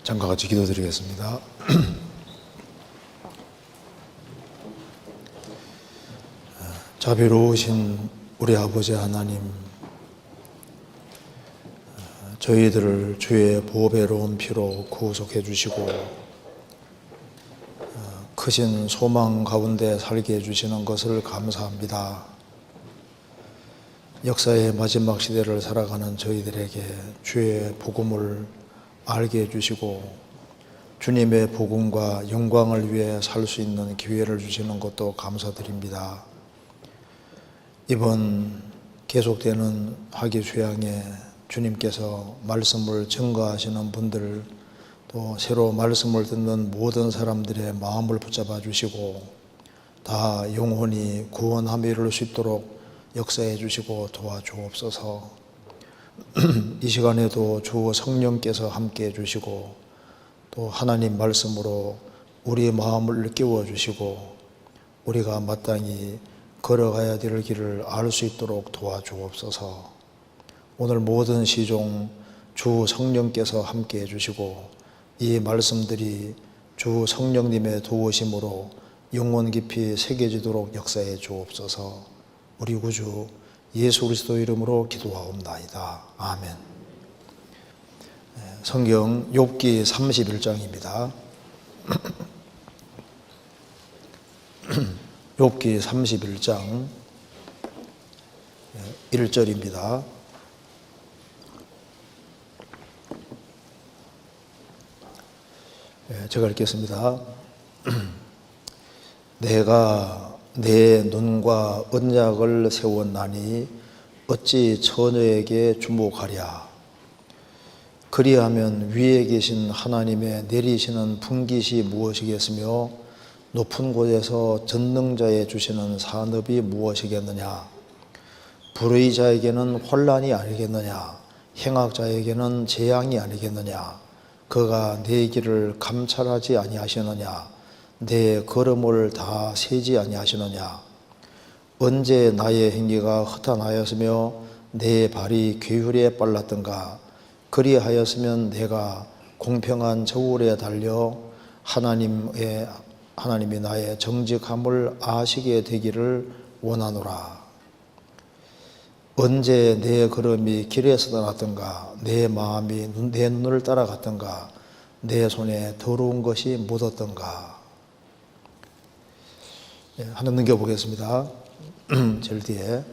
잠과 같이 기도드리겠습니다. 자비로우신 우리 아버지 하나님, 저희들을 주의 보배로운 피로 구속해 주시고 크신 소망 가운데 살게 해주시는 것을 감사합니다. 역사의 마지막 시대를 살아가는 저희들에게 주의 복음을 알게 해주시고 주님의 복음과 영광을 위해 살 수 있는 기회를 주시는 것도 감사드립니다. 이번 계속되는 학위 수양에 주님께서 말씀을 증거하시는 분들, 또 새로 말씀을 듣는 모든 사람들의 마음을 붙잡아 주시고 다 영혼이 구원함에 이를 수 있도록 역사해 주시고 도와주옵소서. 이 시간에도 주 성령께서 함께 해 주시고 또 하나님 말씀으로 우리의 마음을 깨워 주시고 우리가 마땅히 걸어가야 될 길을 알 수 있도록 도와주옵소서. 오늘 모든 시종 주 성령께서 함께 해주시고 이 말씀들이 주 성령님의 도우심으로 영혼 깊이 새겨지도록 역사해 주옵소서. 우리 구주 예수 그리스도 이름으로 기도하옵나이다. 아멘. 성경 욥기 31장입니다. 욥기 31장 1절입니다. 제가 읽겠습니다. 내가 내 눈과 언약을 세웠나니 어찌 처녀에게 주목하랴. 그리하면 위에 계신 하나님의 내리시는 분깃이 무엇이겠으며 높은 곳에서 전능자에 주시는 산업이 무엇이겠느냐. 불의 자에게는 환난이 아니겠느냐. 행악자에게는 재앙이 아니겠느냐. 그가 내 길을 감찰하지 아니하시느냐. 내 걸음을 다 세지 아니하시느냐. 언제 나의 행위가 허탄하였으며 내 발이 괴휼에 빨랐던가. 그리하였으면 내가 공평한 저울에 달려 하나님이 나의 정직함을 아시게 되기를 원하노라. 언제 내 걸음이 길에서 떠났던가. 내 마음이 내 눈을 따라갔던가. 내 손에 더러운 것이 묻었던가. 하나 넘겨보겠습니다. 제일 뒤에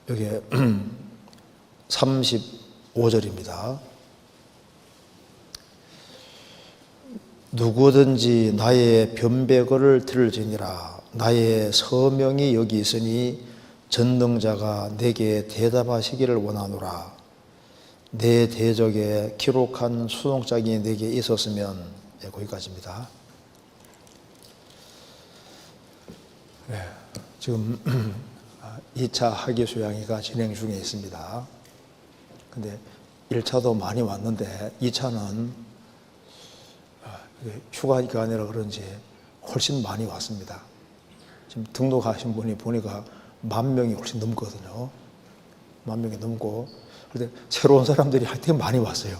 여기 35절입니다. 누구든지 나의 변배거를 들을지니라. 나의 서명이 여기 있으니 전능자가 내게 대답하시기를 원하노라. 내 대적에 기록한 수송장이 내게 있었으면. 거기까지입니다. 지금 2차 학위 수양회가 진행 중에 있습니다. 근데 1차도 많이 왔는데 2차는 휴가 기간이라 그런지 훨씬 많이 왔습니다. 지금 등록하신 분이 보니까 10,000명이 훨씬 넘거든요. 10,000명이 넘고, 그런데 새로운 사람들이 하여튼 많이 왔어요.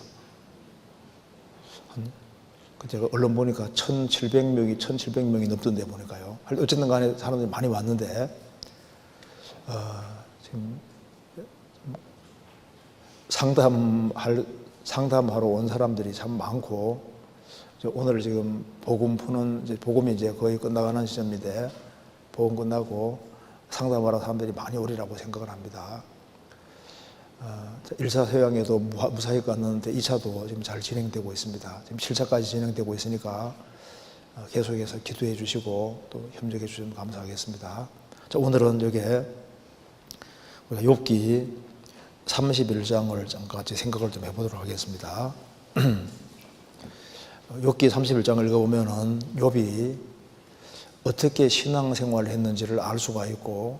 제가 언론 보니까 1,700명이 넘던데 보니까요. 어쨌든 간에 사람들이 많이 왔는데, 지금 상담하러 온 사람들이 참 많고, 오늘 지금 복음이 이제 거의 끝나가는 시점인데, 복음 끝나고 상담하러 사람들이 많이 오리라고 생각을 합니다. 1차 소양에도 무사히 갔는데 2차도 지금 잘 진행되고 있습니다. 지금 7차까지 진행되고 있으니까 계속해서 기도해 주시고 또 협력해 주시면 감사하겠습니다. 자, 오늘은 우리가 욥기 31장을 잠깐 같이 생각을 좀 해보도록 하겠습니다. 욥기 31장을 읽어보면은 욥이 어떻게 신앙생활을 했는지를 알 수가 있고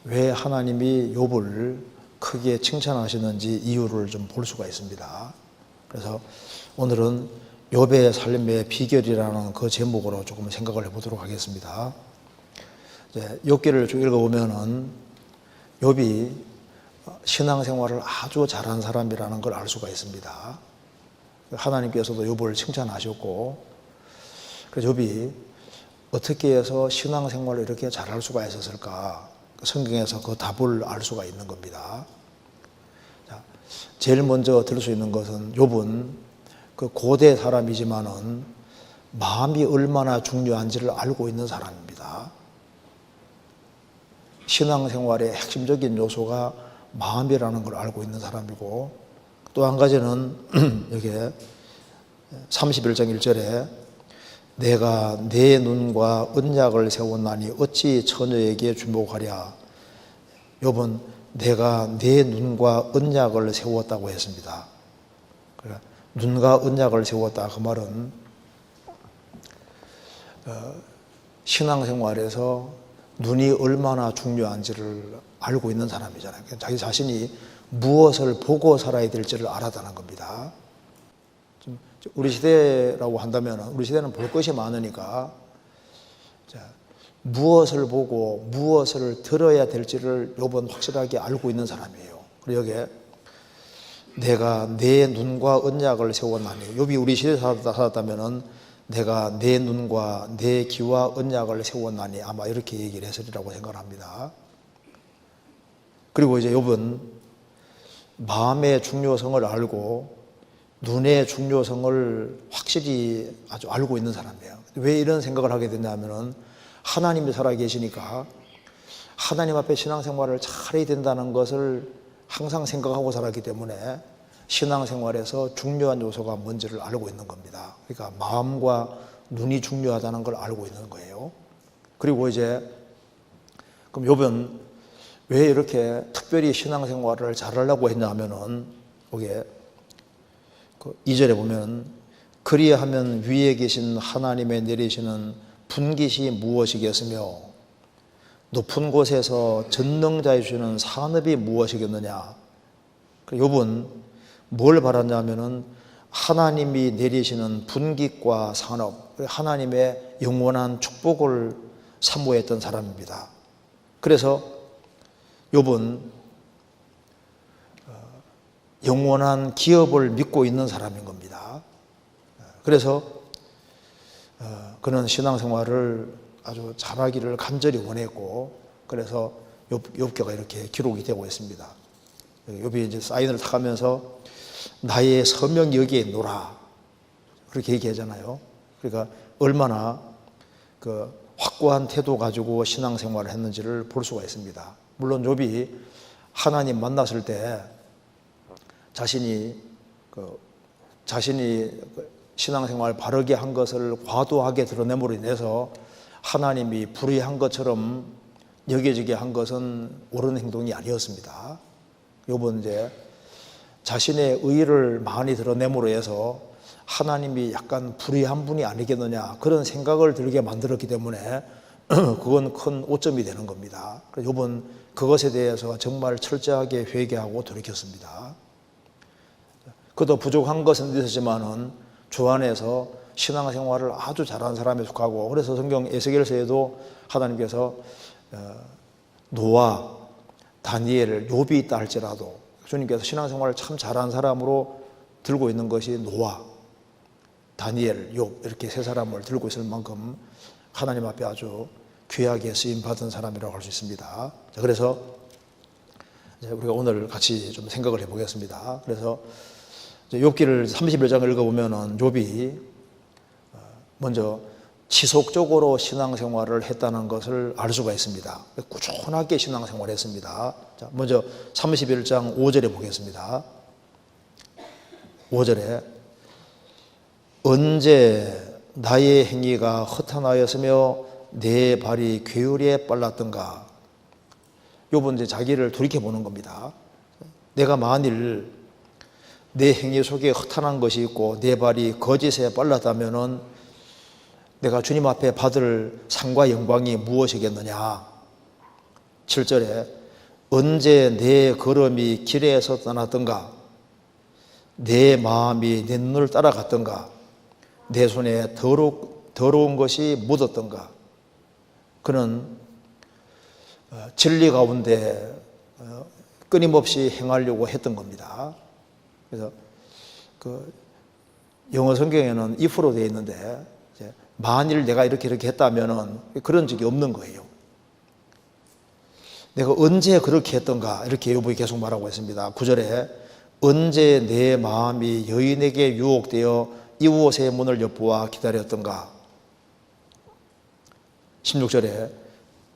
왜 하나님이 욥을 크게 칭찬하시는지 이유를 좀 볼 수가 있습니다. 그래서 오늘은 욥의 삶의 비결이라는 그 제목으로 조금 생각을 해보도록 하겠습니다. 이제 욥기를 쭉 읽어보면은 욥이 신앙생활을 아주 잘한 사람이라는 걸 알 수가 있습니다. 하나님께서도 욥을 칭찬하셨고, 그래서 욥이 어떻게 해서 신앙생활을 이렇게 잘할 수가 있었을까? 성경에서 그 답을 알 수가 있는 겁니다. 자, 제일 먼저 들을 수 있는 것은 욥은 그 고대 사람이지만은 마음이 얼마나 중요한지를 알고 있는 사람입니다. 신앙생활의 핵심적인 요소가 마음이라는 걸 알고 있는 사람이고, 또 한 가지는 여기에 31장 1절에 내가 내 눈과 언약을 세웠나니 어찌 처녀에게 주목하랴. 욥은 내가 내 눈과 언약을 세웠다고 했습니다. 그러니까 눈과 언약을 세웠다, 그 말은 신앙생활에서 눈이 얼마나 중요한지를 알고 있는 사람이잖아요. 자기 자신이 무엇을 보고 살아야 될지를 알았다는 겁니다. 우리 시대라고 한다면, 우리 시대는 볼 것이 많으니까 무엇을 보고 무엇을 들어야 될지를 욥은 확실하게 알고 있는 사람이에요. 그리고 여기에 내가 내 눈과 언약을 세웠나니, 욥이 우리 시대에 살았다면 내가 내 눈과 내 귀와 언약을 세웠나니 아마 이렇게 얘기를 했으리라고 생각합니다. 그리고 이제 욥은 마음의 중요성을 알고 눈의 중요성을 확실히 아주 알고 있는 사람이에요. 왜 이런 생각을 하게 됐냐면은 하나님이 살아계시니까 하나님 앞에 신앙생활을 잘해야 된다는 것을 항상 생각하고 살았기 때문에 신앙생활에서 중요한 요소가 뭔지를 알고 있는 겁니다. 그러니까 마음과 눈이 중요하다는 걸 알고 있는 거예요. 그리고 이제 그럼 욥은 왜 이렇게 특별히 신앙생활을 잘하려고 했냐면은 여기에 그 2절에 보면 그리하면 위에 계신 하나님의 내리시는 분깃이 무엇이겠으며 높은 곳에서 전능자의 주시는 산업이 무엇이겠느냐. 욥은 뭘 바랐냐면은 하나님이 내리시는 분깃과 산업, 하나님의 영원한 축복을 사모했던 사람입니다. 그래서 욥은 영원한 기업을 믿고 있는 사람인 겁니다. 그래서 그는 신앙생활을 아주 잘하기를 간절히 원했고, 그래서 욥기가 이렇게 기록이 되고 있습니다. 욥이 이제 사인을 탁 하면서 나의 서명이 여기에 있노라 그렇게 얘기하잖아요. 그러니까 얼마나 그 확고한 태도 가지고 신앙생활을 했는지를 볼 수가 있습니다. 물론 욥이 하나님 만났을 때 자신이 신앙생활 바르게 한 것을 과도하게 드러냄으로 인해서 하나님이 불의한 것처럼 여겨지게 한 것은 옳은 행동이 아니었습니다. 욥은 이제 자신의 의를 많이 드러냄으로 해서 하나님이 약간 불의한 분이 아니겠느냐 그런 생각을 들게 만들었기 때문에 그건 큰 오점이 되는 겁니다. 욥은 그것에 대해서 정말 철저하게 회개하고 돌이켰습니다. 그도 부족한 것은 있었지만은 주 안에서 신앙생활을 아주 잘하는 사람에 속하고, 그래서 성경 에스겔서에도 하나님께서 노아, 다니엘, 욥이 있다 할지라도 주님께서 신앙생활을 참 잘한 사람으로 들고 있는 것이 노아, 다니엘, 욥 이렇게 세 사람을 들고 있을 만큼 하나님 앞에 아주 귀하게 쓰임받은 사람이라고 할 수 있습니다. 그래서 우리가 오늘 같이 좀 생각을 해보겠습니다. 그래서 욥기를 31장을 읽어보면 욥이 먼저 지속적으로 신앙생활을 했다는 것을 알 수가 있습니다. 꾸준하게 신앙생활을 했습니다. 자, 먼저 31장 5절에 보겠습니다. 5절에 언제 나의 행위가 허탄하였으며 내 발이 괴율에 빨랐던가. 욥은 이제 자기를 돌이켜보는 겁니다. 내가 만일 내 행위 속에 허탄한 것이 있고 내 발이 거짓에 빨랐다면은 내가 주님 앞에 받을 상과 영광이 무엇이겠느냐. 7절에 언제 내 걸음이 길에서 떠났던가, 내 마음이 내 눈을 따라갔던가, 내 손에 더러운 것이 묻었던가. 그는 진리 가운데 끊임없이 행하려고 했던 겁니다. 그래서 그 영어 성경에는 if로 되어 있는데 만일 내가 이렇게 했다면은 그런 적이 없는 거예요. 내가 언제 그렇게 했던가 이렇게 요법이 계속 말하고 있습니다. 9절에 언제 내 마음이 여인에게 유혹되어 이웃의 문을 엿보아 기다렸던가. 16절에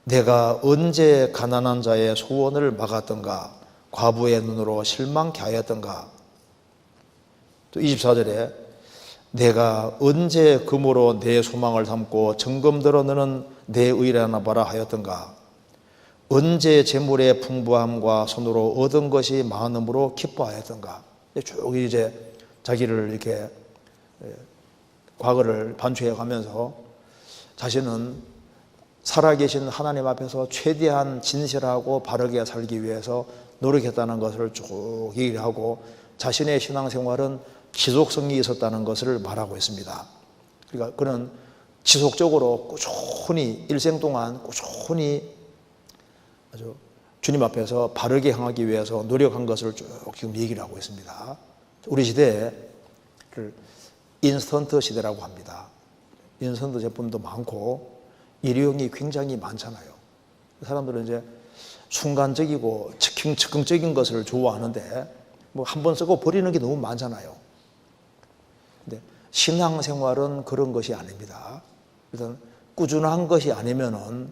내가 언제 가난한 자의 소원을 막았던가, 과부의 눈으로 실망케 하였던가. 또 24절에 내가 언제 금으로 내 소망을 담고 정금들어 너는 내 의라나 봐라 하였던가. 언제 재물의 풍부함과 손으로 얻은 것이 많음으로 기뻐하였던가. 쭉 이제 자기를 이렇게 과거를 반추해 가면서 자신은 살아계신 하나님 앞에서 최대한 진실하고 바르게 살기 위해서 노력했다는 것을 쭉 얘기를 하고 자신의 신앙생활은 지속성이 있었다는 것을 말하고 있습니다. 그러니까 그는 지속적으로 꾸준히 일생 동안 꾸준히 아주 주님 앞에서 바르게 향하기 위해서 노력한 것을 쭉 지금 얘기를 하고 있습니다. 우리 시대를 인스턴트 시대라고 합니다. 인스턴트 제품도 많고 일회용이 굉장히 많잖아요. 사람들은 이제 순간적이고 즉흥적인 것을 좋아하는데 뭐 한 번 쓰고 버리는 게 너무 많잖아요. 근데 신앙생활은 그런 것이 아닙니다. 일단 꾸준한 것이 아니면은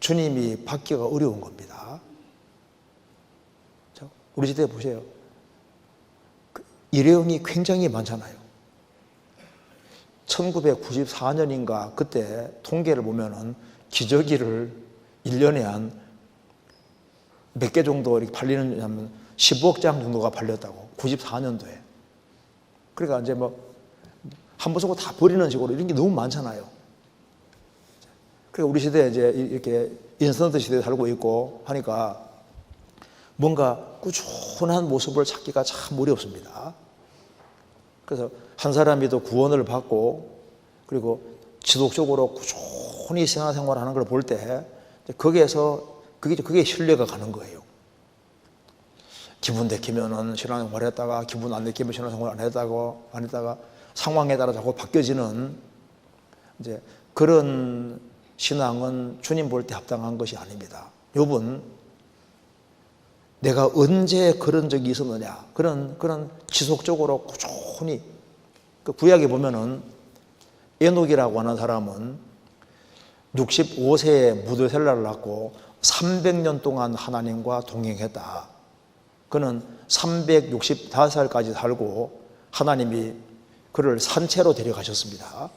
주님이 받기가 어려운 겁니다. 우리 시대에 보세요. 일회용이 굉장히 많잖아요. 1994년인가 그때 통계를 보면은 기저귀를 1년에 한 몇 개 정도 이렇게 팔리는 하면 15억 장 정도가 팔렸다고. 94년도에. 그러니까 이제 뭐 한 번 쓰고 다 버리는 식으로 이런 게 너무 많잖아요. 그러니까 우리 시대에 이제 이렇게 인스턴트 시대에 살고 있고 하니까 뭔가 꾸준한 모습을 찾기가 참 어렵습니다. 그래서 한 사람이 또 구원을 받고 그리고 지속적으로 꾸준히 신앙생활을 하는 걸 볼 때 거기에서 그게 신뢰가 가는 거예요. 기분 내키면은 신앙생활 했다가 기분 안 내키면 신앙생활 안 했다가 상황에 따라 자꾸 바뀌어지는 이제 그런 신앙은 주님 볼 때 합당한 것이 아닙니다. 욥은 내가 언제 그런 적이 있었느냐, 그런 지속적으로 꾸준히 그 구약에 보면은 에녹이라고 하는 사람은 65세에 무드셀라를 낳고 300년 동안 하나님과 동행했다. 그는 365살까지 살고 하나님이 그를 산채로 데려가셨습니다.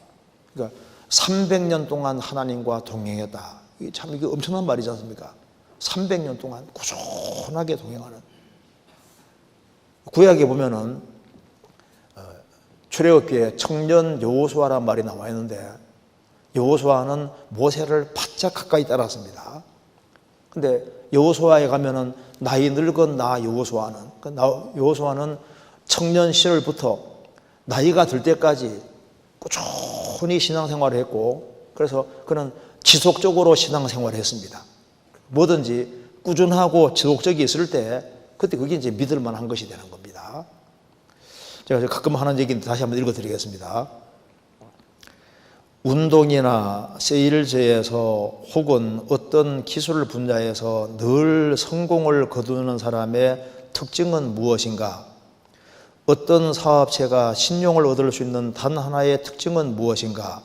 그러니까 300년 동안 하나님과 동행했다. 이게 엄청난 말이지 않습니까? 300년 동안 꾸준하게 동행하는. 구약에 보면은 출애굽기에 청년 여호수아라는 말이 나와 있는데 여호수아는 모세를 바짝 가까이 따랐습니다. 근데 여호수아에 가면은 나이 늙은 여호수아는 청년 시절부터 나이가 들 때까지 꾸준히 신앙생활을 했고 그래서 그는 지속적으로 신앙생활을 했습니다. 뭐든지 꾸준하고 지속적이 있을 때 그때 그게 이제 믿을 만한 것이 되는 겁니다. 제가 가끔 하는 얘기는 다시 한번 읽어드리겠습니다. 운동이나 세일즈에서 혹은 어떤 기술 분야에서 늘 성공을 거두는 사람의 특징은 무엇인가? 어떤 사업체가 신용을 얻을 수 있는 단 하나의 특징은 무엇인가?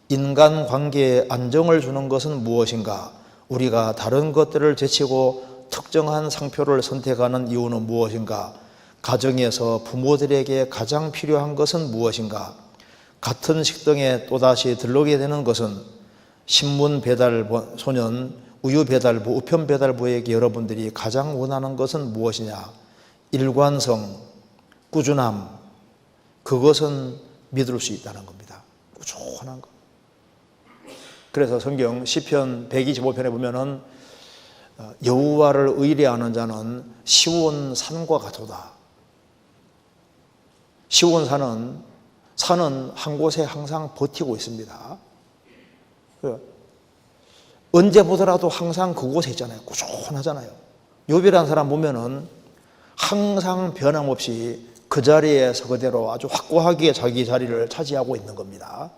인간관계에 안정을 주는 것은 무엇인가? 우리가 다른 것들을 제치고 특정한 상표를 선택하는 이유는 무엇인가? 가정에서 부모들에게 가장 필요한 것은 무엇인가? 같은 식당에 또다시 들르게 되는 것은 신문 배달부 소년, 우유 배달부, 우편 배달부에게 여러분들이 가장 원하는 것은 무엇이냐? 일관성, 꾸준함, 그것은 믿을 수 있다는 겁니다. 꾸준한 것. 그래서 성경 시편 125편에 보면은 여호와를 의뢰하는 자는 시온 산과 같도다. 시온 산은 한 곳에 항상 버티고 있습니다. 언제 보더라도 항상 그곳에 있잖아요. 꾸준하잖아요. 욥이라는 사람 보면은 항상 변함없이 그 자리에서 그대로 아주 확고하게 자기 자리를 차지하고 있는 겁니다.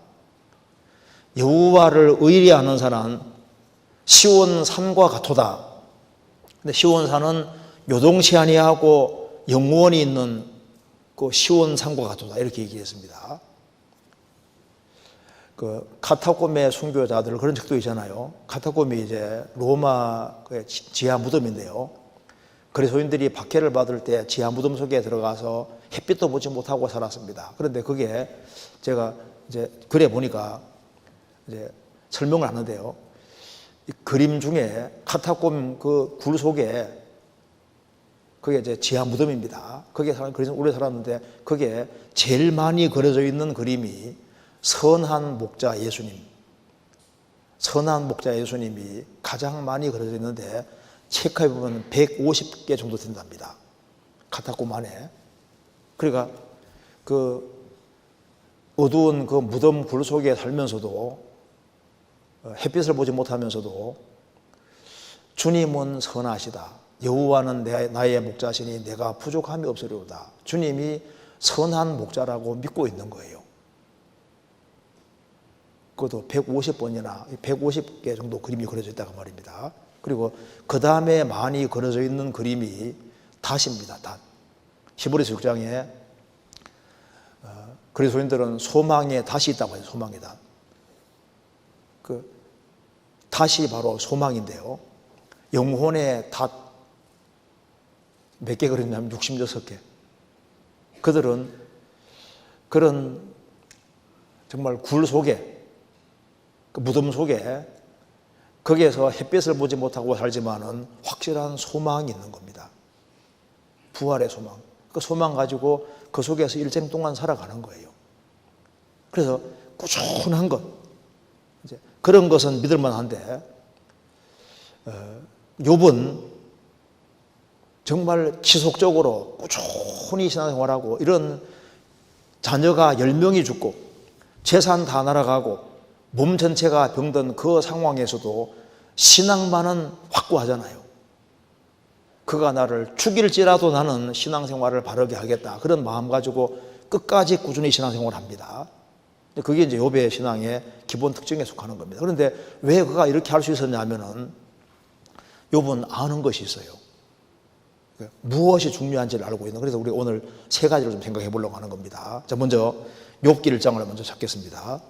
여호와를 의뢰하는 산은 시온 산과 같도다. 근데 시온 산은 요동치 아니하고 영원히 있는 그 시온 산과 같도다, 이렇게 얘기했습니다. 그 카타콤의 순교자들 그런 책도 있잖아요. 카타콤이 이제 로마의 지하 무덤인데요. 그리스도인들이 박해를 받을 때 지하 무덤 속에 들어가서 햇빛도 보지 못하고 살았습니다. 그런데 그게 제가 이제 글에 보니까 이제 설명을 하는데요. 이 그림 중에 카타콤 그 굴 속에 그게 이제 지하 무덤입니다. 거기에 그래서 오래 살았는데 거기에 제일 많이 그려져 있는 그림이 선한 목자 예수님. 선한 목자 예수님이 가장 많이 그려져 있는데 체크해 보면 150개 정도 된답니다. 카타콤 안에. 그러니까 그 어두운 그 무덤 굴 속에 살면서도 햇빛을 보지 못하면서도 주님은 선하시다. 여호와는 나의 목자시니 내가 부족함이 없으리로다. 주님이 선한 목자라고 믿고 있는 거예요. 그것도 150번이나 150개 정도 그림이 그려져 있다고 말입니다. 그리고 그 다음에 많이 그려져 있는 그림이 닷입니다. 닷. 히브리서 6장에 그리스도인들은 소망의 닷이 있다고 해요. 소망의 닷. 그 닷이 바로 소망인데요. 영혼의 닷 몇 개 그렸냐면 66개. 그들은 그런 정말 굴 속에, 그 무덤 속에, 거기에서 햇빛을 보지 못하고 살지만은 확실한 소망이 있는 겁니다. 부활의 소망. 그 소망 가지고 그 속에서 일생 동안 살아가는 거예요. 그래서 꾸준한 것, 이제 그런 것은 믿을만한데, 욥은 정말 지속적으로 꾸준히 신앙생활하고 이런 자녀가 10명이 죽고 재산 다 날아가고 몸 전체가 병든 그 상황에서도 신앙만은 확고하잖아요. 그가 나를 죽일지라도 나는 신앙생활을 바르게 하겠다. 그런 마음 가지고 끝까지 꾸준히 신앙생활을 합니다. 그게 이제 욥의 신앙의 기본 특징에 속하는 겁니다. 그런데 왜 그가 이렇게 할 수 있었냐면은 욥은 아는 것이 있어요. 무엇이 중요한지를 알고 있는. 그래서 우리 오늘 세 가지를 좀 생각해 보려고 하는 겁니다. 자, 먼저 욥기 1장을 먼저 찾겠습니다.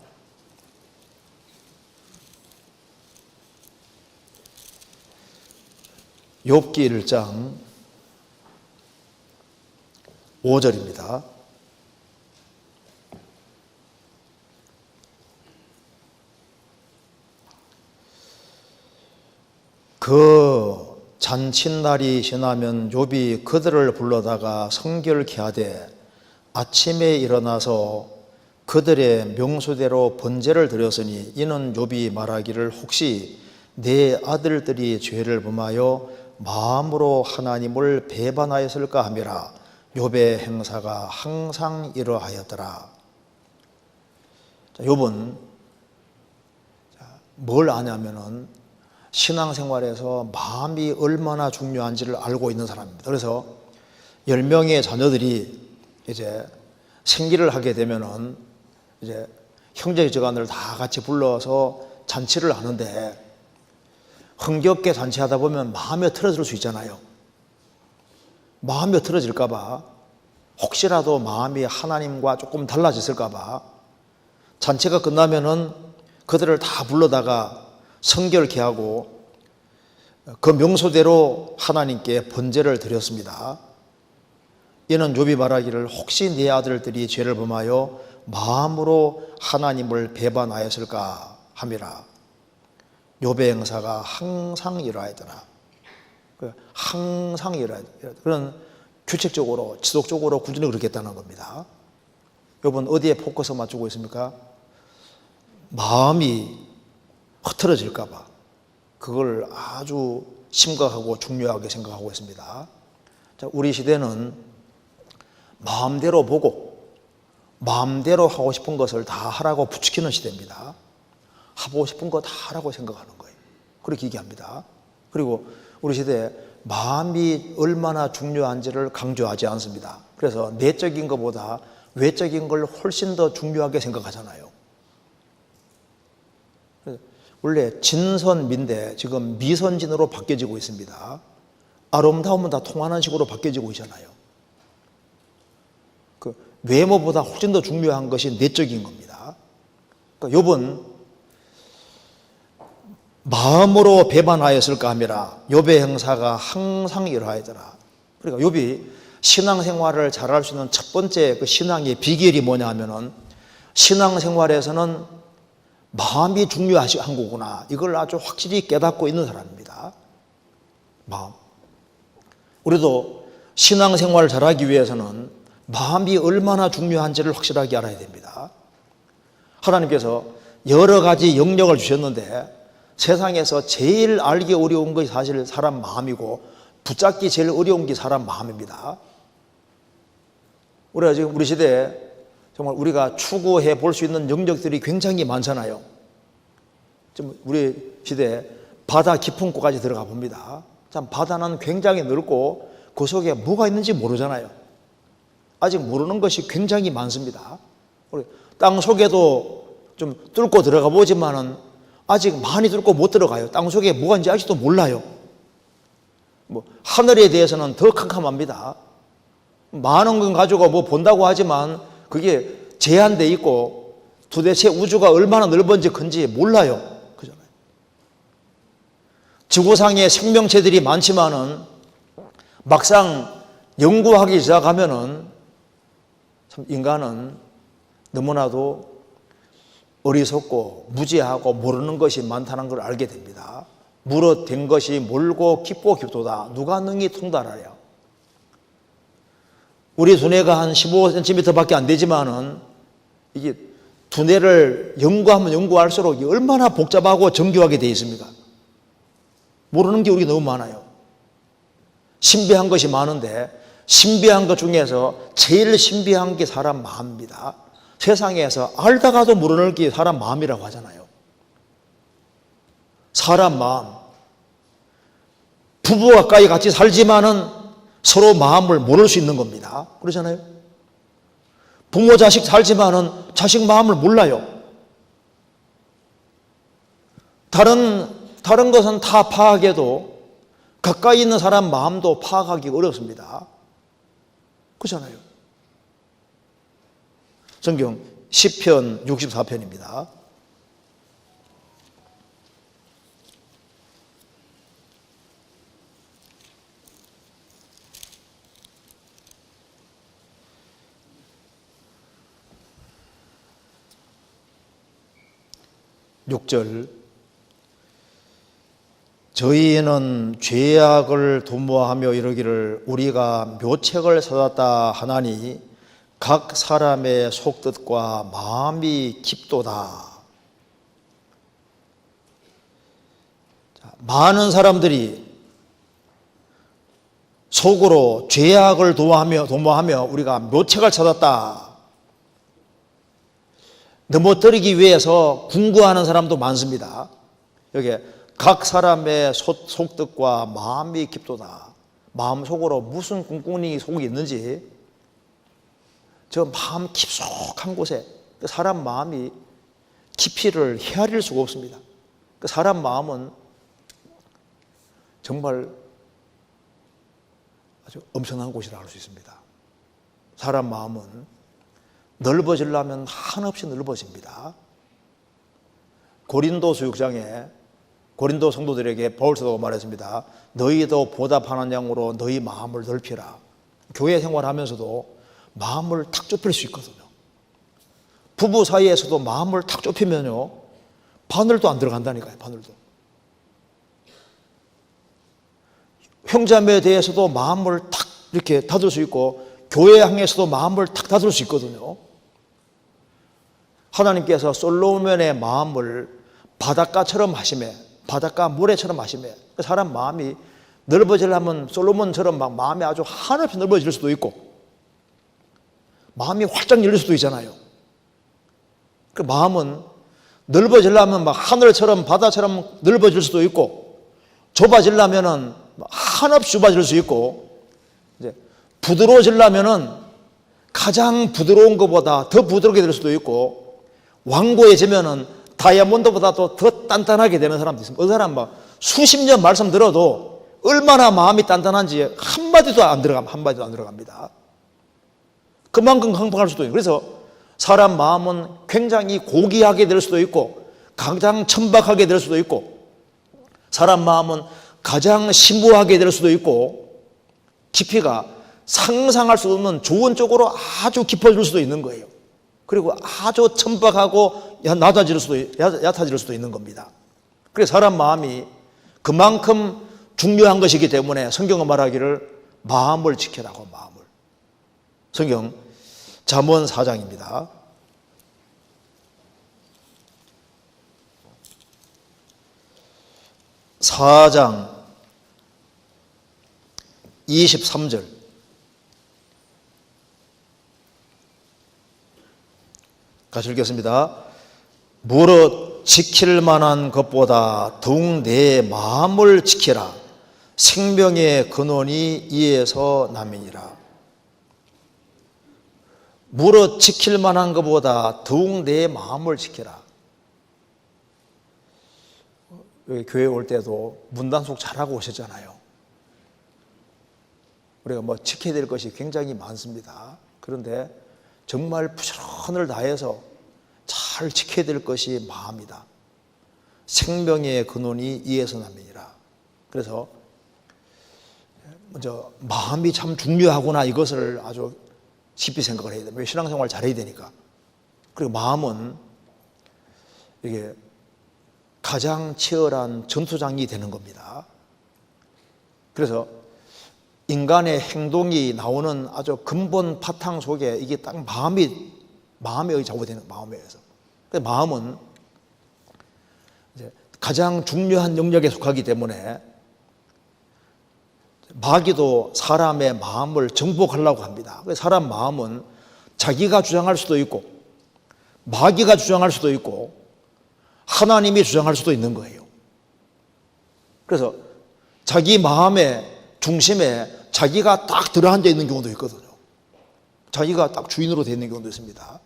욥기 1장 5절입니다. 그 잔칫날이 지나면 욥이 그들을 불러다가 성결케 하되 아침에 일어나서 그들의 명수대로 번제를 드렸으니 이는 욥이 말하기를 혹시 내 아들들이 죄를 범하여 마음으로 하나님을 배반하였을까 하미라. 욥의 행사가 항상 이러하였더라. 욥은 뭘 아냐면은 신앙생활에서 마음이 얼마나 중요한지를 알고 있는 사람입니다. 그래서 10명의 자녀들이 이제 생기를 하게 되면은 이제 형제지간을 다 같이 불러서 잔치를 하는데 흥겹게 잔치하다 보면 마음이 틀어질 수 있잖아요. 마음이 틀어질까봐, 혹시라도 마음이 하나님과 조금 달라졌을까봐 잔치가 끝나면은 그들을 다 불러다가 성결케 하고 그 명소대로 하나님께 번제를 드렸습니다. 이는 욥이 말하기를 혹시 네 아들들이 죄를 범하여 마음으로 하나님을 배반하였을까 함이라. 욥의 행사가 항상 이러하더라. 항상 이러하더라. 그런 규칙적으로 지속적으로 꾸준히 그렇게 했다는 겁니다. 욥은 어디에 포커스 맞추고 있습니까? 마음이 흐트러질까 봐 그걸 아주 심각하고 중요하게 생각하고 있습니다. 자, 우리 시대는 마음대로 보고 마음대로 하고 싶은 것을 다 하라고 부추기는 시대입니다. 하고 싶은 거 다 하라고 생각하는 거예요. 그렇게 얘기합니다. 그리고 우리 시대에 마음이 얼마나 중요한지를 강조하지 않습니다. 그래서 내적인 것보다 외적인 걸 훨씬 더 중요하게 생각하잖아요. 원래 진선미인데 지금 미선진으로 바뀌어지고 있습니다. 아름다움은 다 통하는 식으로 바뀌어지고 있잖아요. 그 외모보다 훨씬 더 중요한 것이 내적인 겁니다. 그러니까 욥은 마음으로 배반하였을까 하미라. 욥의 행사가 항상 이러하더라. 그러니까 욥이 신앙생활을 잘할 수 있는 첫 번째 그 신앙의 비결이 뭐냐 하면은 신앙생활에서는 마음이 중요한 거구나. 이걸 아주 확실히 깨닫고 있는 사람입니다. 마음. 우리도 신앙생활을 잘하기 위해서는 마음이 얼마나 중요한지를 확실하게 알아야 됩니다. 하나님께서 여러 가지 영역을 주셨는데 세상에서 제일 알기 어려운 것이 사실 사람 마음이고 붙잡기 제일 어려운 게 사람 마음입니다. 우리가 지금 우리 시대에 정말 우리가 추구해 볼 수 있는 영역들이 굉장히 많잖아요. 지금 우리 시대에 바다 깊은 곳까지 들어가 봅니다. 참 바다는 굉장히 넓고 그 속에 뭐가 있는지 모르잖아요. 아직 모르는 것이 굉장히 많습니다. 우리 땅 속에도 좀 뚫고 들어가 보지만은 아직 많이 뚫고 못 들어가요. 땅 속에 뭐가 있는지 아직도 몰라요. 뭐 하늘에 대해서는 더 캄캄합니다. 많은 건 가지고 뭐 본다고 하지만 그게 제한돼 있고 도대체 우주가 얼마나 넓은지 큰지 몰라요. 그잖아요. 지구상에 생명체들이 많지만은 막상 연구하기 시작하면은 참 인간은 너무나도 어리석고 무지하고 모르는 것이 많다는 걸 알게 됩니다. 물어댄 것이 멀고 깊고 깊도다. 누가 능히 통달하랴. 우리 두뇌가 한 15cm 밖에 안 되지만은 이게 두뇌를 연구하면 연구할수록 얼마나 복잡하고 정교하게 되어 있습니까? 모르는 게 우리가 너무 많아요. 신비한 것이 많은데 신비한 것 중에서 제일 신비한 게 사람 마음입니다. 세상에서 알다가도 모르는 게 사람 마음이라고 하잖아요. 사람 마음. 부부 가까이 같이 살지만은 서로 마음을 모를 수 있는 겁니다. 그러잖아요. 부모 자식 살지만은 자식 마음을 몰라요. 다른 것은 다 파악해도 가까이 있는 사람 마음도 파악하기 어렵습니다. 그렇잖아요. 성경 시편 64편입니다. 육 절 저희는 죄악을 도모하며 이르기를 우리가 묘책을 찾았다 하나니 각 사람의 속뜻과 마음이 깊도다. 많은 사람들이 속으로 죄악을 도모하며 우리가 묘책을 찾았다. 넘어뜨리기 위해서 궁구하는 사람도 많습니다. 여기 각 사람의 속뜻과 마음이 깊도다. 마음 속으로 무슨 꿍꿍이 속이 있는지 저 마음 깊숙한 곳에 사람 마음이 깊이를 헤아릴 수가 없습니다. 사람 마음은 정말 아주 엄청난 곳이라 할 수 있습니다. 사람 마음은 넓어지려면 한없이 넓어집니다. 고린도서 6장에 고린도 성도들에게 바울 사도가 말했습니다. 너희도 보답하는 양으로 너희 마음을 넓히라. 교회 생활하면서도 마음을 탁 좁힐 수 있거든요. 부부 사이에서도 마음을 탁 좁히면요 바늘도 안 들어간다니까요. 바늘도. 형제자매에 대해서도 마음을 탁 이렇게 닫을 수 있고 교회 향해서도 마음을 탁 닫을 수 있거든요. 하나님께서 솔로몬의 마음을 바닷가처럼 하시매, 바닷가 모래처럼 하시매. 사람 마음이 넓어지려면 솔로몬처럼 막 마음이 아주 한없이 넓어질 수도 있고 마음이 활짝 열릴 수도 있잖아요. 그 마음은 넓어지려면 막 하늘처럼 바다처럼 넓어질 수도 있고, 좁아지려면은 한없이 좁아질 수 있고, 이제 부드러워지려면은 가장 부드러운 것보다 더 부드럽게 될 수도 있고, 완고해지면은 다이아몬드보다도 더 단단하게 되는 사람도 있습니다. 어느 사람 막 수십 년 말씀 들어도 얼마나 마음이 단단한지 한마디도 안 들어갑니다. 그만큼 강팍할 수도 있고, 그래서 사람 마음은 굉장히 고귀하게 될 수도 있고, 가장 천박하게 될 수도 있고, 사람 마음은 가장 심오하게 될 수도 있고, 깊이가 상상할 수 없는 좋은 쪽으로 아주 깊어질 수도 있는 거예요. 그리고 아주 천박하고 얕아질 수도 있는 겁니다. 그래서 사람 마음이 그만큼 중요한 것이기 때문에 성경은 말하기를 마음을 지켜라고, 마음을. 성경 잠언 4장입니다. 4장 23절. 같이 읽겠습니다. 무릇 지킬 만한 것보다 더욱 내 마음을 지키라. 생명의 근원이 이에서 남이니라. 무릇 지킬 만한 것보다 더욱 내 마음을 지키라. 여기 교회 올 때도 문단속 잘하고 오셨잖아요. 우리가 뭐 지켜야 될 것이 굉장히 많습니다. 그런데 정말 부지런을 다해서 잘 지켜야 될 것이 마음이다. 생명의 근원이 이에서 남이니라. 그래서 먼저 마음이 참 중요하구나, 이것을 아주 깊이 생각을 해야 됩니다. 신앙생활 잘해야 되니까. 그리고 마음은 이게 가장 치열한 전투장이 되는 겁니다. 그래서 인간의 행동이 나오는 아주 근본 바탕 속에 이게 딱 마음에 좌우되는, 마음에 의해서. 그래서 마음은 이제 가장 중요한 영역에 속하기 때문에 마귀도 사람의 마음을 정복하려고 합니다. 그래서 사람 마음은 자기가 주장할 수도 있고, 마귀가 주장할 수도 있고, 하나님이 주장할 수도 있는 거예요. 그래서 자기 마음의 중심에 자기가 딱 들어앉아 있는 경우도 있거든요. 자기가 딱 주인으로 되어 있는 경우도 있습니다.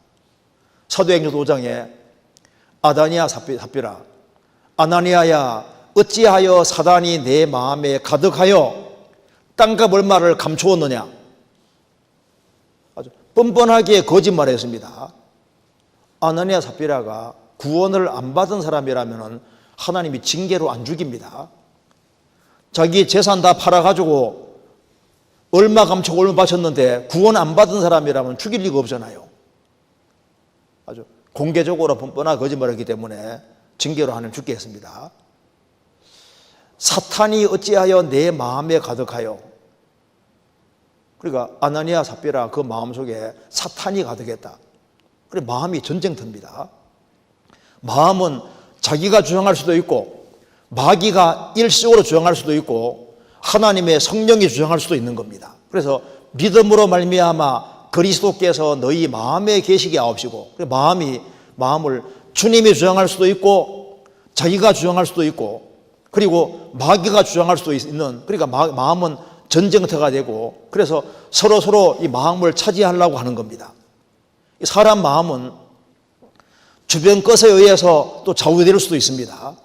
사도행전 5장에 아다니아 삽비라, 아나니아야 어찌하여 사단이 내 마음에 가득하여 땅값 얼마를 감추었느냐. 아주 뻔뻔하게 거짓말했습니다. 아나니아 삽비라가 구원을 안 받은 사람이라면 하나님이 징계로 안 죽입니다. 자기 재산 다 팔아가지고 얼마 감추고 얼마 바쳤는데 구원 안 받은 사람이라면 죽일 리가 없잖아요. 아주 공개적으로 뻔뻔하게 거짓말했기 때문에 징계로 하나님 죽게 했습니다. 사탄이 어찌하여 내 마음에 가득하여. 그러니까 아나니아 삽비라 그 마음속에 사탄이 가득했다. 그래, 마음이 전쟁터입니다. 마음은 자기가 주장할 수도 있고, 마귀가 일시적으로 주장할 수도 있고, 하나님의 성령이 주장할 수도 있는 겁니다. 그래서 믿음으로 말미암아 그리스도께서 너희 마음에 계시게 하옵시고, 마음을 주님이 주장할 수도 있고, 자기가 주장할 수도 있고, 그리고 마귀가 주장할 수도 있는, 그러니까 마음은 전쟁터가 되고, 그래서 서로 이 마음을 차지하려고 하는 겁니다. 사람 마음은 주변 것에 의해서 또 좌우될 수도 있습니다.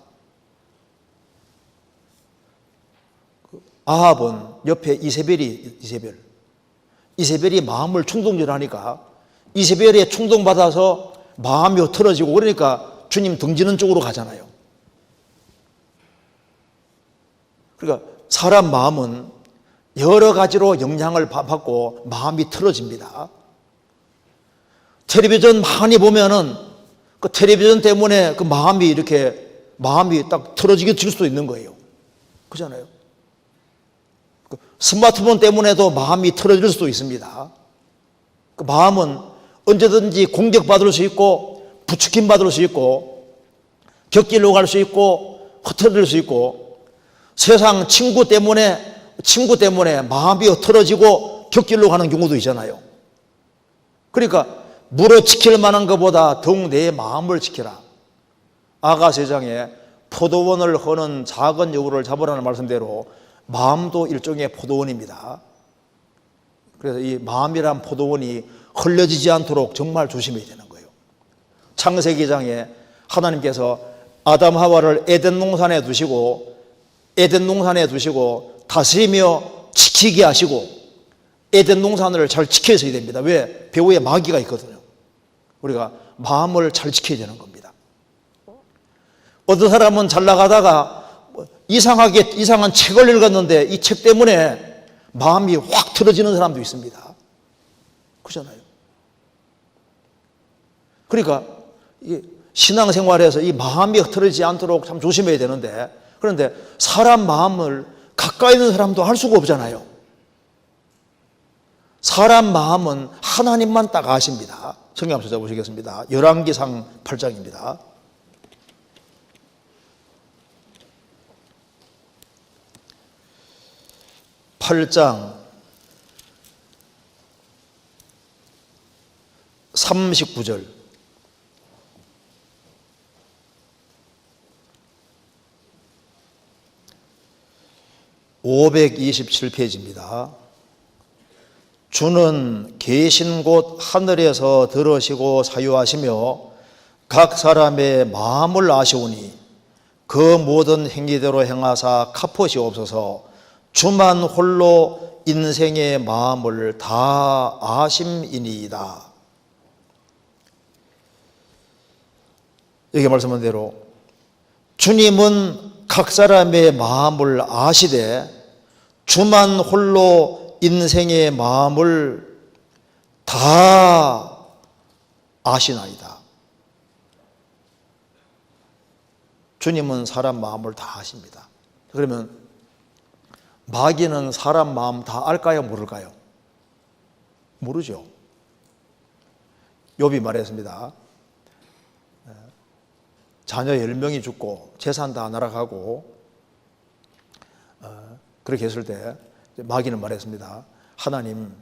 아합은 옆에 이세벨이 마음을 충동질하니까 이세벨에 충동받아서 마음이 흐트러지고, 그러니까 주님 등지는 쪽으로 가잖아요. 그러니까 사람 마음은 여러 가지로 영향을 받고 마음이 틀어집니다. 텔레비전 많이 보면은 그 텔레비전 때문에 그 마음이 딱 틀어지게 될 수도 있는 거예요. 그렇잖아요. 그 스마트폰 때문에도 마음이 틀어질 수도 있습니다. 그 마음은 언제든지 공격받을 수 있고, 부추김 받을 수 있고, 격길로 갈 수 있고, 흐트러질 수 있고, 세상 친구 때문에 마음이 흐트러지고 격길로 가는 경우도 있잖아요. 그러니까 물어 지킬 만한 것보다 더욱 내 마음을 지켜라. 아가세장에 포도원을 허는 작은 여우를 잡으라는 말씀대로 마음도 일종의 포도원입니다. 그래서 이 마음이란 포도원이 흘려지지 않도록 정말 조심해야 되는 거예요. 창세기 2장에 하나님께서 아담 하와를 에덴 동산에 두시고 다스리며 지키게 하시고 에덴 동산을 잘 지켜야 됩니다. 왜? 배후에 마귀가 있거든요. 우리가 마음을 잘 지켜야 되는 겁니다. 어떤 사람은 잘 나가다가 이상한 책을 읽었는데 이 책 때문에 마음이 확 틀어지는 사람도 있습니다. 그렇잖아요. 그러니까 신앙생활에서 이 마음이 흐트러지지 않도록 참 조심해야 되는데, 그런데 사람 마음을 가까이 있는 사람도 알 수가 없잖아요. 사람 마음은 하나님만 딱 아십니다. 성경 한번 찾아보시겠습니다. 열왕기상 8장입니다. (8장) 39절. (527페이지입니다) 주는 계신 곳 하늘에서 들으시고 사유하시며 각 사람의 마음을 아시오니 그 모든 행위대로 행하사 갚으시옵소서. 주만 홀로 인생의 마음을 다 아심이니이다. 여기 말씀한 대로 주님은 각 사람의 마음을 아시되 주만 홀로 인생의 마음을 다 아시나이다. 주님은 사람 마음을 다 아십니다. 그러면 마귀는 사람 마음 다 알까요? 모를까요? 모르죠. 욥이 말했습니다. 자녀 10명이 죽고 재산 다 날아가고 그렇게 했을 때 마귀는 말했습니다. 하나님,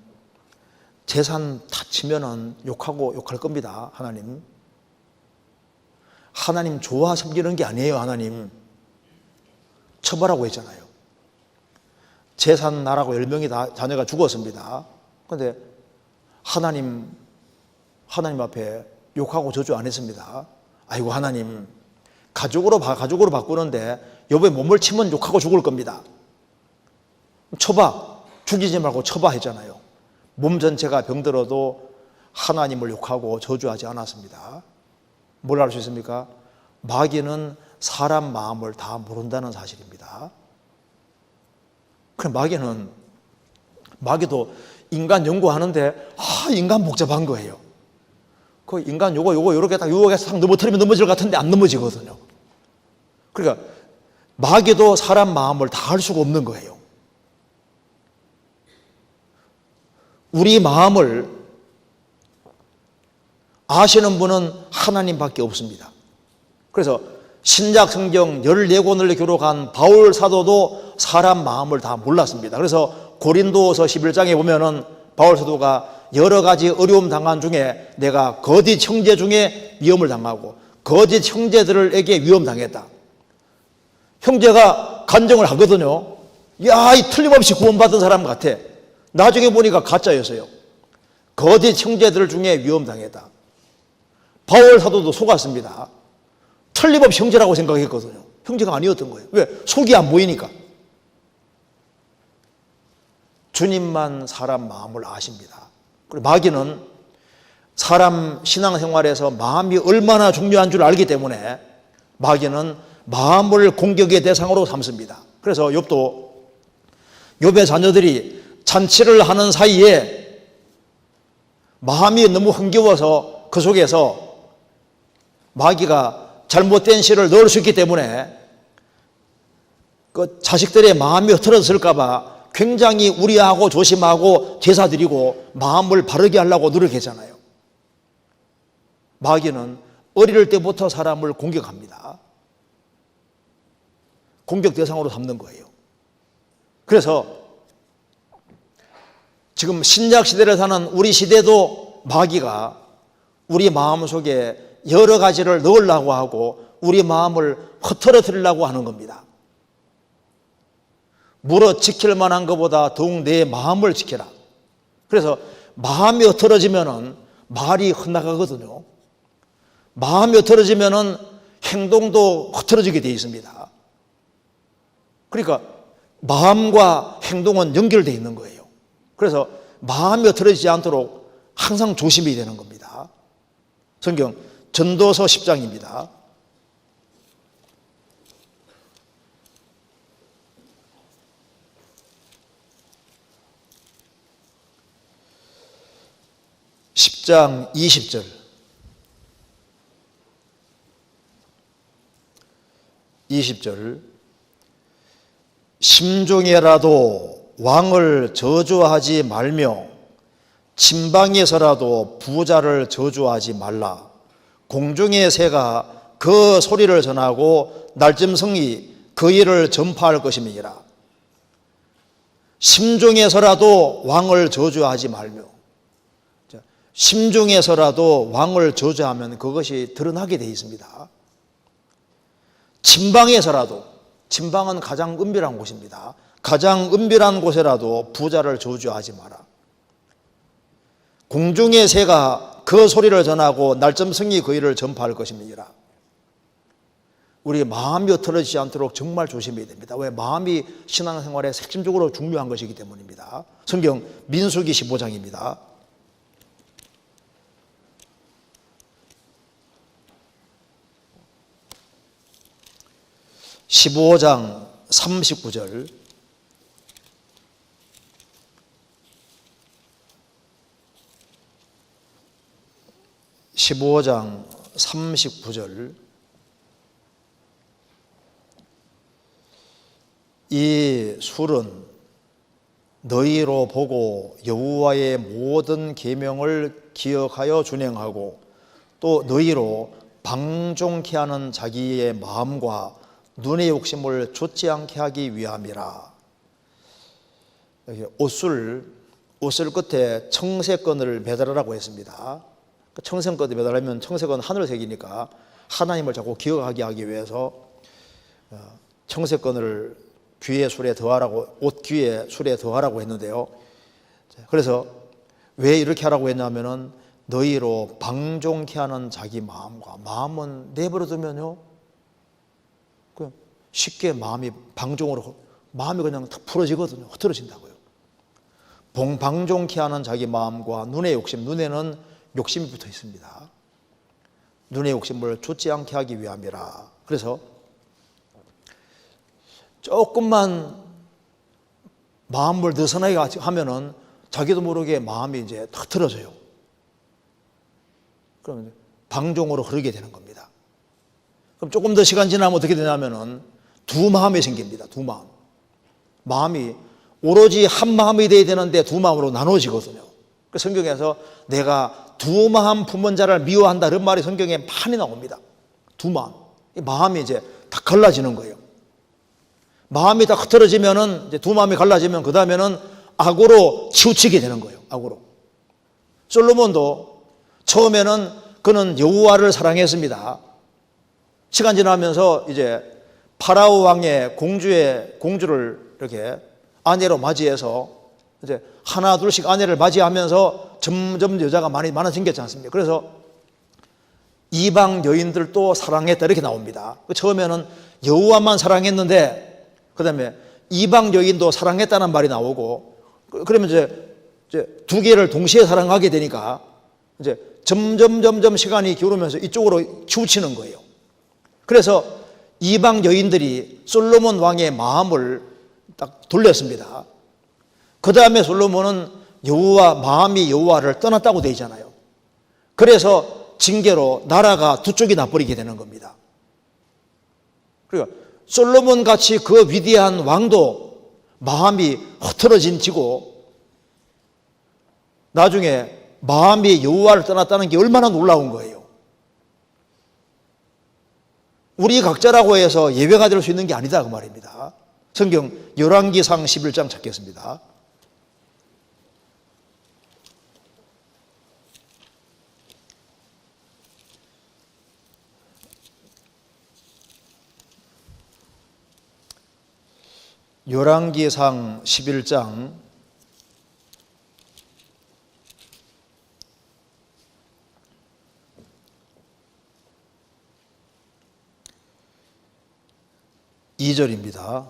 재산 다 치면은 욕할 겁니다. 하나님 좋아 섬기는 게 아니에요. 하나님 처벌하고 했잖아요. 재산 나라고 10명이 다 자녀가 죽었습니다. 그런데 하나님 앞에 욕하고 저주 안 했습니다. 아이고 하나님, 가족으로 바꾸는데 욥의 몸을 치면 욕하고 죽을 겁니다. 쳐봐, 죽이지 말고 쳐봐 했잖아요. 몸 전체가 병들어도 하나님을 욕하고 저주하지 않았습니다. 뭘 알 수 있습니까? 마귀는 사람 마음을 다 모른다는 사실입니다. 그럼 마귀도 인간 연구하는데 인간 복잡한 거예요. 그 인간 요거 이렇게 딱 유혹해서 딱 넘어뜨리면 넘어질 것 같은데 안 넘어지거든요. 그러니까 마귀도 사람 마음을 다 알 수가 없는 거예요. 우리 마음을 아시는 분은 하나님밖에 없습니다. 그래서 신약 성경 14권을 기록한 바울 사도도 사람 마음을 다 몰랐습니다. 그래서 고린도서 11장에 보면은 바울 사도가 여러 가지 어려움 당한 중에 내가 거짓 형제 중에 위험을 당하고 거짓 형제들에게 위험 당했다. 형제가 간증을 하거든요. 야, 이 틀림없이 구원받은 사람 같아. 나중에 보니까 가짜였어요. 거짓 형제들 중에 위험 당했다. 바울 사도도 속았습니다. 틀림없이 형제라고 생각했거든요. 형제가 아니었던 거예요. 왜? 속이 안 보이니까. 주님만 사람 마음을 아십니다. 그리고 마귀는 사람 신앙생활에서 마음이 얼마나 중요한 줄 알기 때문에 마귀는 마음을 공격의 대상으로 삼습니다. 그래서 욥의 자녀들이 잔치를 하는 사이에 마음이 너무 흥겨워서 그 속에서 마귀가 잘못된 씨를 넣을 수 있기 때문에 그 자식들의 마음이 흐트러졌을까 봐 굉장히 우려하고 조심하고 제사 드리고 마음을 바르게 하려고 노력했잖아요. 마귀는 어릴 때부터 사람을 공격합니다. 공격 대상으로 삼는 거예요. 그래서 지금 신약 시대를 사는 우리 시대도 마귀가 우리 마음속에 여러 가지를 넣으려고 하고 우리 마음을 흐트러뜨리려고 하는 겁니다. 물어 지킬 만한 것보다 더욱 내 마음을 지켜라. 그래서 마음이 흐트러지면은 말이 헛나가거든요. 마음이 흐트러지면은 행동도 흐트러지게 되어 있습니다. 그러니까 마음과 행동은 연결되어 있는 거예요. 그래서 마음이 흐트러지지 않도록 항상 조심해야 되는 겁니다. 성경 전도서 10장입니다. (10장) 20절. 심중에라도 왕을 저주하지 말며 침방에서라도 부자를 저주하지 말라. 공중의 새가 그 소리를 전하고 날짐승이 그 일을 전파할 것임이니라. 심중에서라도 왕을 저주하지 말며, 심중에서라도 왕을 저주하면 그것이 드러나게 되어 있습니다. 침방에서라도, 침방은 가장 은밀한 곳입니다. 가장 은밀한 곳에라도 부자를 저주하지 마라. 공중의 새가 그 소리를 전하고 날점승이 그 일을 전파할 것입니다. 우리 마음이 흐트러지지 않도록 정말 조심해야 됩니다. 왜? 마음이 신앙생활에 핵심적으로 중요한 것이기 때문입니다. 성경 민수기 15장입니다. 15장 39절. (15장 39절) 이 술은 너희로 보고 여호와의 모든 계명을 기억하여 준행하고 또 너희로 방종케 하는 자기의 마음과 눈의 욕심을 좇지 않게 하기 위함이라. 옷을 끝에 청색건을 매달으라고 했습니다. 청색건을 매달으면 청색은 하늘색이니까 하나님을 자꾸 기억하게 하기 위해서 청색건을 귀의 술에 더하라고, 옷 귀의 술에 더하라고 했는데요. 그래서 왜 이렇게 하라고 했냐면은 너희로 방종케 하는 자기 마음과, 마음은 내버려두면요 쉽게 마음이 방종으로, 마음이 그냥 탁 풀어지거든요. 흐트러진다고요. 방종케 하는 자기 마음과 눈의 욕심, 눈에는 욕심이 붙어 있습니다. 눈의 욕심을 좇지 않게 하기 위함이라. 그래서 조금만 마음을 느슨하게 하면은 자기도 모르게 마음이 이제 탁 틀어져요. 그러면 방종으로 흐르게 되는 겁니다. 그럼 조금 더 시간 지나면 어떻게 되냐면은 두 마음이 생깁니다. 두 마음. 마음이 오로지 한 마음이 돼야 되는데 두 마음으로 나눠지거든요. 그 성경에서 내가 두 마음 품은 자를 미워한다, 이런 말이 성경에 많이 나옵니다. 두 마음. 이 마음이 이제 다 갈라지는 거예요. 마음이 다 흐트러지면은, 이제 두 마음이 갈라지면 그 다음에는 악으로 치우치게 되는 거예요. 악으로. 솔로몬도 처음에는 그는 여호와를 사랑했습니다. 시간 지나면서 이제 파라오 왕의 공주를 이렇게 아내로 맞이해서 이제 하나 둘씩 아내를 맞이하면서 점점 여자가 많아진 게 있지 않습니까? 그래서 이방 여인들도 사랑했다, 이렇게 나옵니다. 처음에는 여호와만 사랑했는데 그 다음에 이방 여인도 사랑했다는 말이 나오고, 그러면 이제 두 개를 동시에 사랑하게 되니까 이제 점점 시간이 기울으면서 이쪽으로 치우치는 거예요. 그래서 이방 여인들이 솔로몬 왕의 마음을 딱 돌렸습니다. 그 다음에 솔로몬은 마음이 여호와를 떠났다고 되어 있잖아요. 그래서 징계로 나라가 두 쪽이 나버리게 되는 겁니다. 그러니까 솔로몬 같이 그 위대한 왕도 마음이 흐트러진 지고 나중에 마음이 여호와를 떠났다는 게 얼마나 놀라운 거예요. 우리 각자라고 해서 예외가 될 수 있는 게 아니다, 그 말입니다. 성경 열왕기상 11장 찾겠습니다. 열왕기상 11장 2절입니다.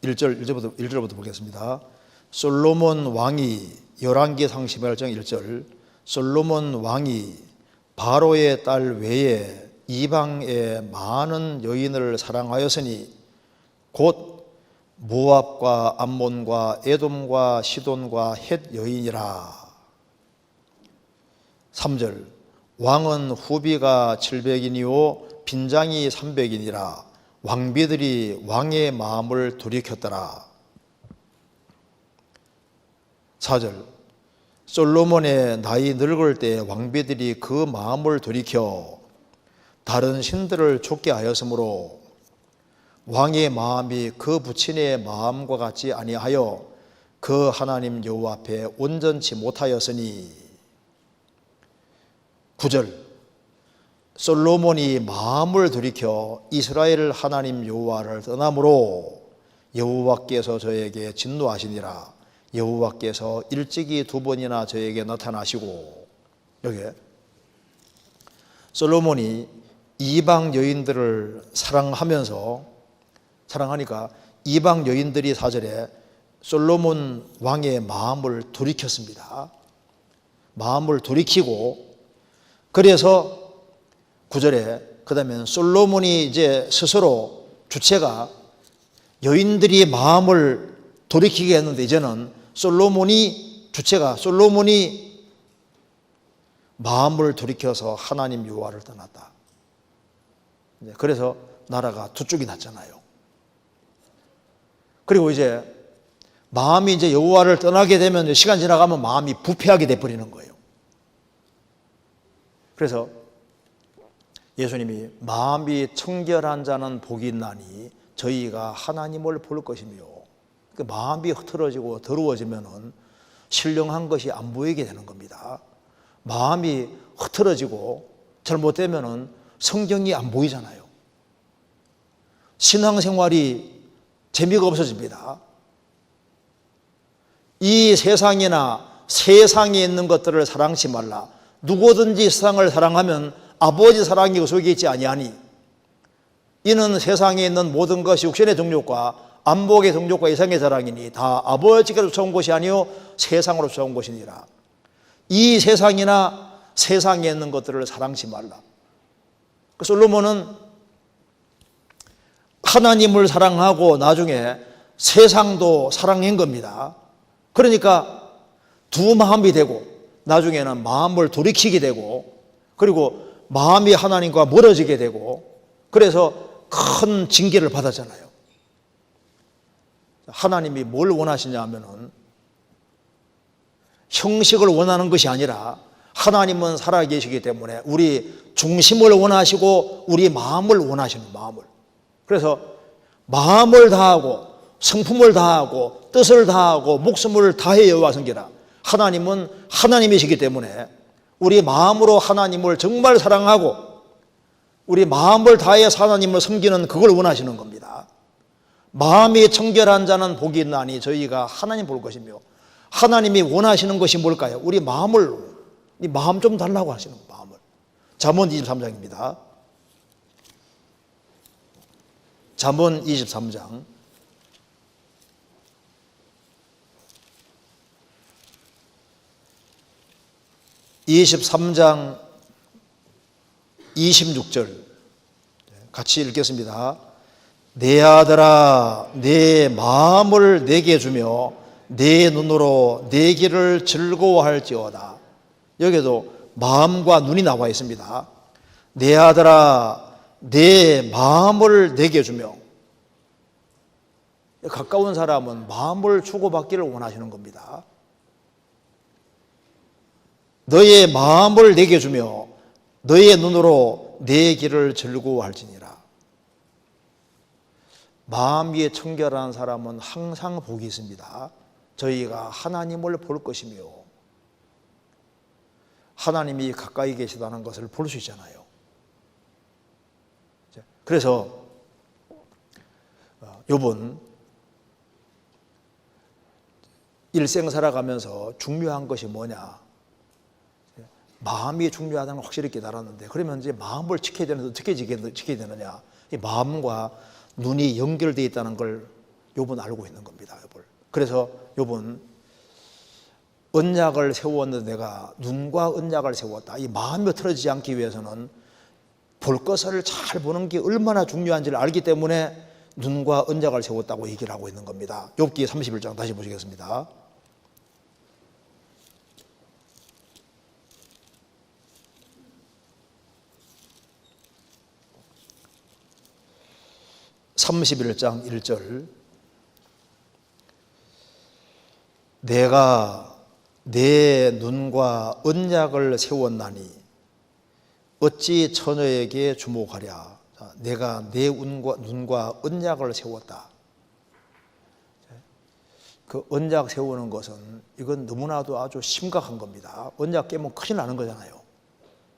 1절부터 보겠습니다. 솔로몬 왕이 열왕기상 11장 1절 솔로몬 왕이 바로의 딸 외에 이방의 많은 여인을 사랑하였으니 곧 모압과 암몬과 에돔과 시돈과 헷 여인이라. 3절 왕은 후비가 700인이요 빈장이 300인이라. 왕비들이 왕의 마음을 돌이켰더라. 4절 솔로몬의 나이 늙을 때 왕비들이 그 마음을 돌이켜 다른 신들을 좇게 하였으므로 왕의 마음이 그 부친의 마음과 같지 아니하여 그 하나님 여호와 앞에 온전치 못하였으니. 9절 솔로몬이 마음을 돌이켜 이스라엘 하나님 여호와를 떠나므로 여호와께서 저에게 진노하시니라. 여호와께서 일찍이 2번이나 저에게 나타나시고. 여기에 솔로몬이 이방 여인들을 사랑하니까 이방 여인들이 4절에 솔로몬 왕의 마음을 돌이켰습니다. 마음을 돌이키고, 그래서 9절에 그 다음에 솔로몬이 이제 스스로 주체가 여인들이 마음을 돌이키게 했는데 이제는 솔로몬이 마음을 돌이켜서 하나님 여호와를 떠났다. 그래서 나라가 두 쪽이 났잖아요. 그리고 이제 마음이 이제 여호와를 떠나게 되면 시간 지나가면 마음이 부패하게 돼버리는 거예요. 그래서 예수님이 마음이 청결한 자는 복이 있나니 저희가 하나님을 볼 것이며, 그 마음이 흐트러지고 더러워지면은 신령한 것이 안 보이게 되는 겁니다. 마음이 흐트러지고 잘못되면은 성경이 안 보이잖아요. 신앙생활이 재미가 없어집니다. 이 세상이나 세상에 있는 것들을 사랑치 말라. 누구든지 세상을 사랑하면 아버지 사랑이 그 속에 있지 아니하니 이는 세상에 있는 모든 것이 육신의 정욕과 안목의 정욕과 이상의 사랑이니 다 아버지께서 쫓아온 것이 아니요 세상으로 쫓아온 것이니라. 이 세상이나 세상에 있는 것들을 사랑치 말라. 솔로몬은 하나님을 사랑하고 나중에 세상도 사랑한 겁니다. 그러니까 두 마음이 되고 나중에는 마음을 돌이키게 되고 그리고 마음이 하나님과 멀어지게 되고 그래서 큰 징계를 받았잖아요. 하나님이 뭘 원하시냐 하면은 형식을 원하는 것이 아니라 하나님은 살아계시기 때문에 우리 중심을 원하시고 우리 마음을 원하시는 마음을. 그래서 마음을 다하고 성품을 다하고 뜻을 다하고 목숨을 다해 여호와 섬기라. 하나님은 하나님이시기 때문에 우리 마음으로 하나님을 정말 사랑하고 우리 마음을 다해서 하나님을 섬기는 그걸 원하시는 겁니다. 마음이 청결한 자는 복이 있나니 저희가 하나님 볼 것이며, 하나님이 원하시는 것이 뭘까요? 우리 마음을, 이 마음 좀 달라고 하시는 마음을. 잠언 23장입니다. 잠언 23장 23장 26절 같이 읽겠습니다. 내 아들아 내 마음을 내게 주며 내 눈으로 내 길을 즐거워할지어다. 여기도 마음과 눈이 나와 있습니다. 내 아들아 내 마음을 내게 주며, 가까운 사람은 마음을 주고받기를 원하시는 겁니다. 너의 마음을 내게 주며 너의 눈으로 내 길을 즐거워할지니라. 마음이 청결한 사람은 항상 복이 있습니다. 저희가 하나님을 볼 것이며 하나님이 가까이 계시다는 것을 볼 수 있잖아요. 그래서 욥은 일생 살아가면서 중요한 것이 뭐냐? 마음이 중요하다는 걸 확실히 깨달았는데, 그러면 이제 마음을 지켜야 되는데 어떻게 지켜야 되느냐? 이 마음과 눈이 연결되어 있다는 걸 욥은 알고 있는 겁니다. 욥을. 그래서 욥은 언약을 세웠는데 내가 눈과 언약을 세웠다. 이 마음이 틀어지지 않기 위해서는 볼 것을 잘 보는 게 얼마나 중요한지를 알기 때문에 눈과 언약을 세웠다고 얘기를 하고 있는 겁니다. 욥기 31장 다시 보시겠습니다. (31장) 1절 내가 내 눈과 언약을 세웠나니 어찌 처녀에게 주목하랴. 내가 내 눈과 언약을 세웠다. 그 언약 세우는 것은 이건 너무나도 아주 심각한 겁니다. 언약 깨면 큰일 나는 거잖아요.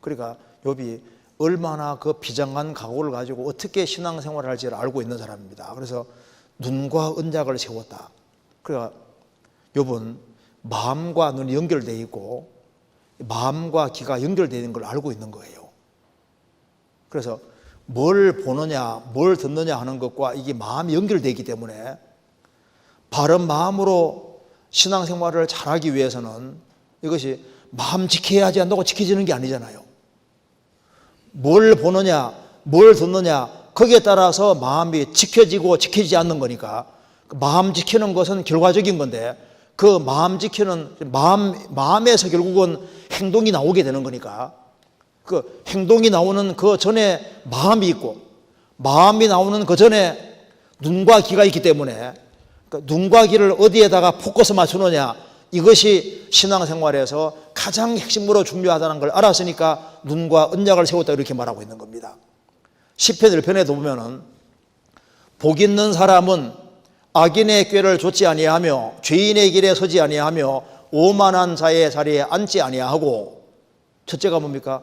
그러니까 욥이 얼마나 그 비장한 각오를 가지고 어떻게 신앙생활을 할지를 알고 있는 사람입니다. 그래서 눈과 언약을 세웠다. 그러니까 욥은 마음과 눈이 연결되어 있고 마음과 귀가 연결되어 있는 걸 알고 있는 거예요. 그래서 뭘 보느냐 뭘 듣느냐 하는 것과 이게 마음이 연결되어 있기 때문에 바른 마음으로 신앙생활을 잘하기 위해서는 이것이 마음 지켜야지 한다고 지켜지는 게 아니잖아요. 뭘 보느냐 뭘 듣느냐 거기에 따라서 마음이 지켜지고 지켜지지 않는 거니까 마음 지키는 것은 결과적인 건데 그 마음 지키는 마음에서 결국은 행동이 나오게 되는 거니까 그 행동이 나오는 그 전에 마음이 있고 마음이 나오는 그 전에 눈과 귀가 있기 때문에 그러니까 눈과 귀를 어디에다가 포커스 맞추느냐 이것이 신앙생활에서 가장 핵심으로 중요하다는 걸 알았으니까 눈과 언약을 세웠다 이렇게 말하고 있는 겁니다. 시편 1편에도 보면은 복 있는 사람은 악인의 꾀를 좇지 아니하며 죄인의 길에 서지 아니하며 오만한 자의 자리에 앉지 아니하고 첫째가 뭡니까?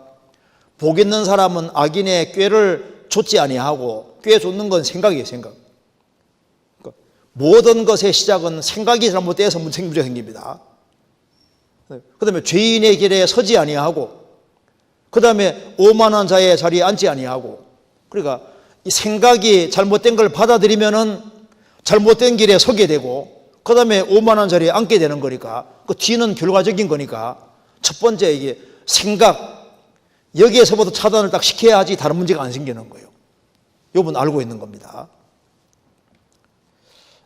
복 있는 사람은 악인의 꾀를 좇지 아니하고 꾀 좇는 건 생각이에요. 생각. 그러니까 모든 것의 시작은 생각이 잘못돼서 문제가 생깁니다. 그 다음에 죄인의 길에 서지 아니하고 그 다음에 오만한 자의 자리에 앉지 아니하고 그러니까 이 생각이 잘못된 걸 받아들이면은 잘못된 길에 서게 되고 그 다음에 오만한 자리에 앉게 되는 거니까 그 뒤는 결과적인 거니까 첫 번째 이게 생각 여기에서부터 차단을 딱 시켜야지 다른 문제가 안 생기는 거예요. 욥은 알고 있는 겁니다.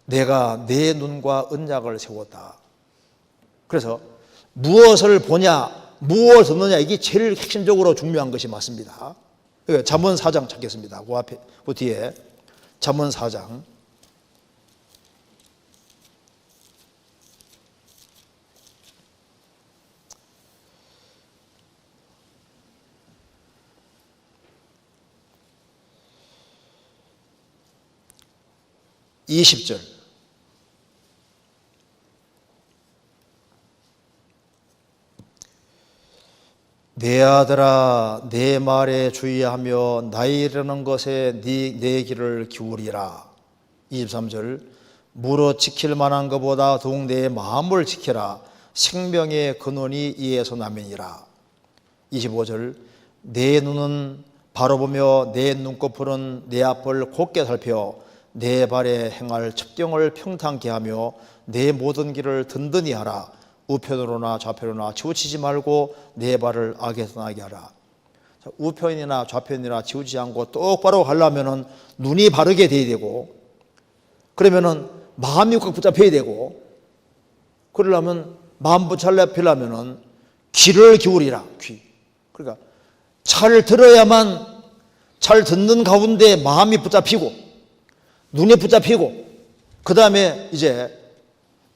내가 내 눈과 언약을 세웠다. 그래서 무엇을 보냐 무엇을 듣느냐 이게 제일 핵심적으로 중요한 것이 맞습니다. 잠언 4장 찾겠습니다. 그 앞에 그 뒤에 잠언 4장 20절 내 아들아 내 말에 주의하며 나이 이르는 것에 내 귀를 기울이라. 23절 무릇 지킬 만한 것보다 더욱 내 마음을 지켜라. 생명의 근원이 이에서 나면이라. 25절 내 눈은 바로 보며 내 눈꺼풀은 내 앞을 곧게 살펴 내 발에 행할 첩경을 평탄케 하며 내 모든 길을 든든히 하라. 우편으로나 좌편으로나 치우치지 말고 내 발을 악에서 떠나게 하라. 우편이나 좌편이나 치우치지 않고 똑바로 가려면은 눈이 바르게 돼야 되고 그러면은 마음이 꽉 붙잡혀야 되고 그러려면 마음 붙잡히려면은 귀를 기울이라. 귀. 그러니까 잘 들어야만 잘 듣는 가운데 마음이 붙잡히고 눈이 붙잡히고 그 다음에 이제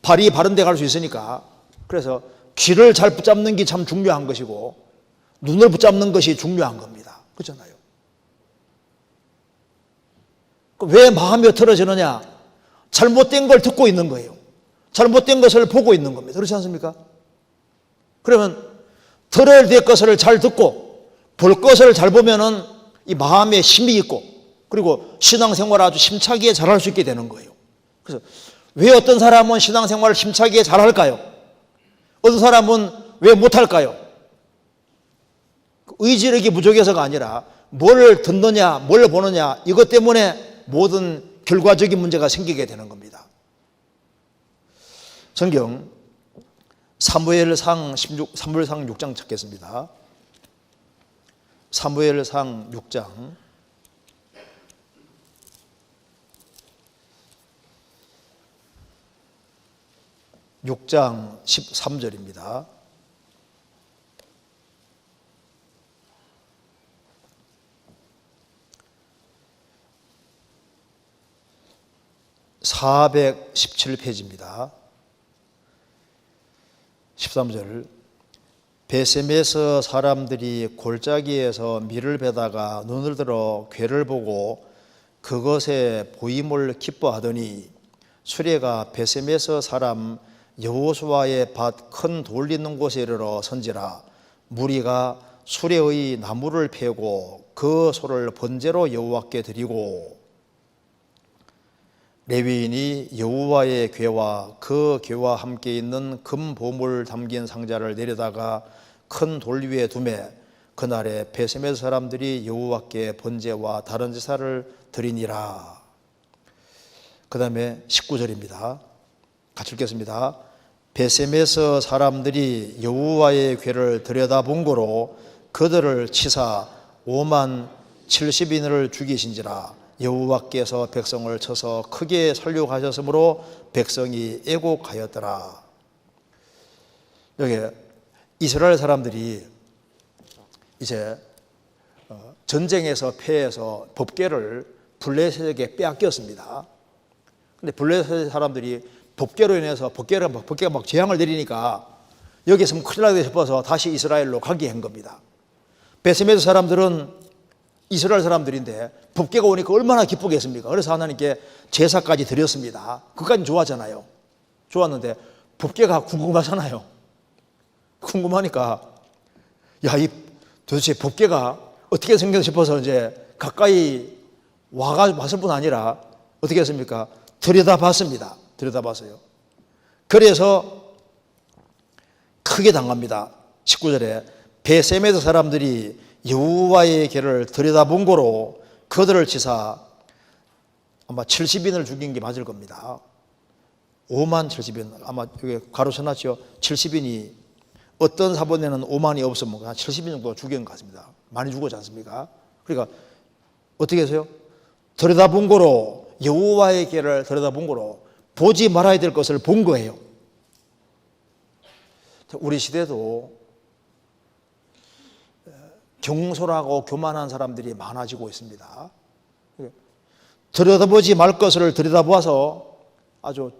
발이 바른 데 갈 수 있으니까 그래서 귀를 잘 붙잡는 게 참 중요한 것이고 눈을 붙잡는 것이 중요한 겁니다. 그렇잖아요. 왜 마음이 틀어지느냐? 잘못된 걸 듣고 있는 거예요. 잘못된 것을 보고 있는 겁니다. 그렇지 않습니까? 그러면 들어야 될 것을 잘 듣고 볼 것을 잘 보면은 이 마음에 힘이 있고 그리고 신앙생활을 아주 심차게 잘할 수 있게 되는 거예요. 그래서 왜 어떤 사람은 신앙생활을 힘차게 잘할까요? 어떤 사람은 왜 못할까요? 의지력이 부족해서가 아니라 뭘 듣느냐, 뭘 보느냐, 이것 때문에 모든 결과적인 문제가 생기게 되는 겁니다. 성경 사무엘상 6장 찾겠습니다. 사무엘상 6장 13절입니다. (417페이지입니다) 13절. 베셈에서 사람들이 골짜기에서 밀을 베다가 눈을 들어 괴를 보고 그것에 보임을 기뻐하더니 수레가 베셈에서 사람 여호수아의 밭 큰 돌 있는 곳에 이르러 선지라. 무리가 수레의 나무를 패고 그 소를 번제로 여호와께 드리고 레위인이 여호와의 궤와 그 궤와 함께 있는 금 보물 담긴 상자를 내려다가 큰 돌 위에 두매 그날에 베셈의 사람들이 여호와께 번제와 다른 제사를 드리니라. 그 다음에 19절입니다. 같이 읽겠습니다. 베셈에서 사람들이 여호와의 궤를 들여다본 거로 그들을 치사 5만 70인을 죽이신지라. 여호와께서 백성을 쳐서 크게 살육하셨으므로 백성이 애곡하였더라. 여기 이스라엘 사람들이 이제 전쟁에서 패해서 법궤를 블레셋에게 빼앗겼습니다. 근데 블레셋 사람들이 법궤로 인해서 법궤가 막 재앙을 내리니까 여기 있으면 큰일 나게 싶어서 다시 이스라엘로 가게 한 겁니다. 베세메스 사람들은 이스라엘 사람들인데 법궤가 오니까 얼마나 기쁘겠습니까? 그래서 하나님께 제사까지 드렸습니다. 그까지는 좋았잖아요. 좋았는데 법궤가 궁금하잖아요. 궁금하니까 이 도대체 법궤가 어떻게 생겼나 싶어서 이제 가까이 왔을 뿐 아니라 어떻게 했습니까? 들여다봤습니다. 들여다봤어요. 그래서 크게 당합니다. 19절에 베세메스 사람들이 여호와의 궤를 들여다본 거로 그들을 치사 아마 70인을 죽인 게 맞을 겁니다. 5만 70인 아마 여기 가로 쳐놨죠. 70인이 어떤 사본에는 5만이 없으면 한 70인 정도 죽인 것 같습니다. 많이 죽었지 않습니까? 그러니까 어떻게 해서요? 들여다본 거로 여호와의 궤를 들여다본 거로 보지 말아야 될 것을 본 거예요. 우리 시대도 경솔하고 교만한 사람들이 많아지고 있습니다. 들여다보지 말 것을 들여다보아서 아주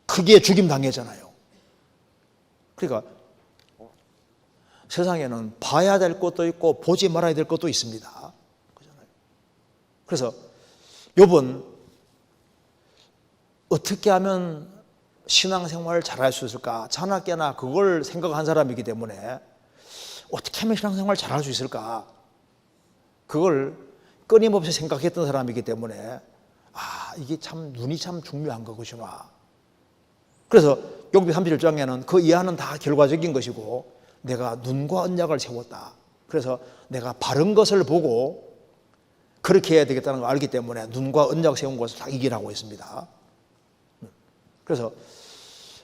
크게 죽임 당했잖아요. 그러니까 세상에는 봐야 될 것도 있고 보지 말아야 될 것도 있습니다. 그래서 욥은 어떻게 하면 신앙생활을 잘할 수 있을까? 자나깨나 그걸 생각한 사람이기 때문에 어떻게 하면 신앙생활을 잘할 수 있을까? 그걸 끊임없이 생각했던 사람이기 때문에 이게 참 눈이 참 중요한 것이구나. 그래서 욥기 31장에는 그 이하는 다 결과적인 것이고 내가 눈과 언약을 세웠다. 그래서 내가 바른 것을 보고 그렇게 해야 되겠다는 걸 알기 때문에 눈과 언약 세운 것을 다 이기라고 했습니다. 그래서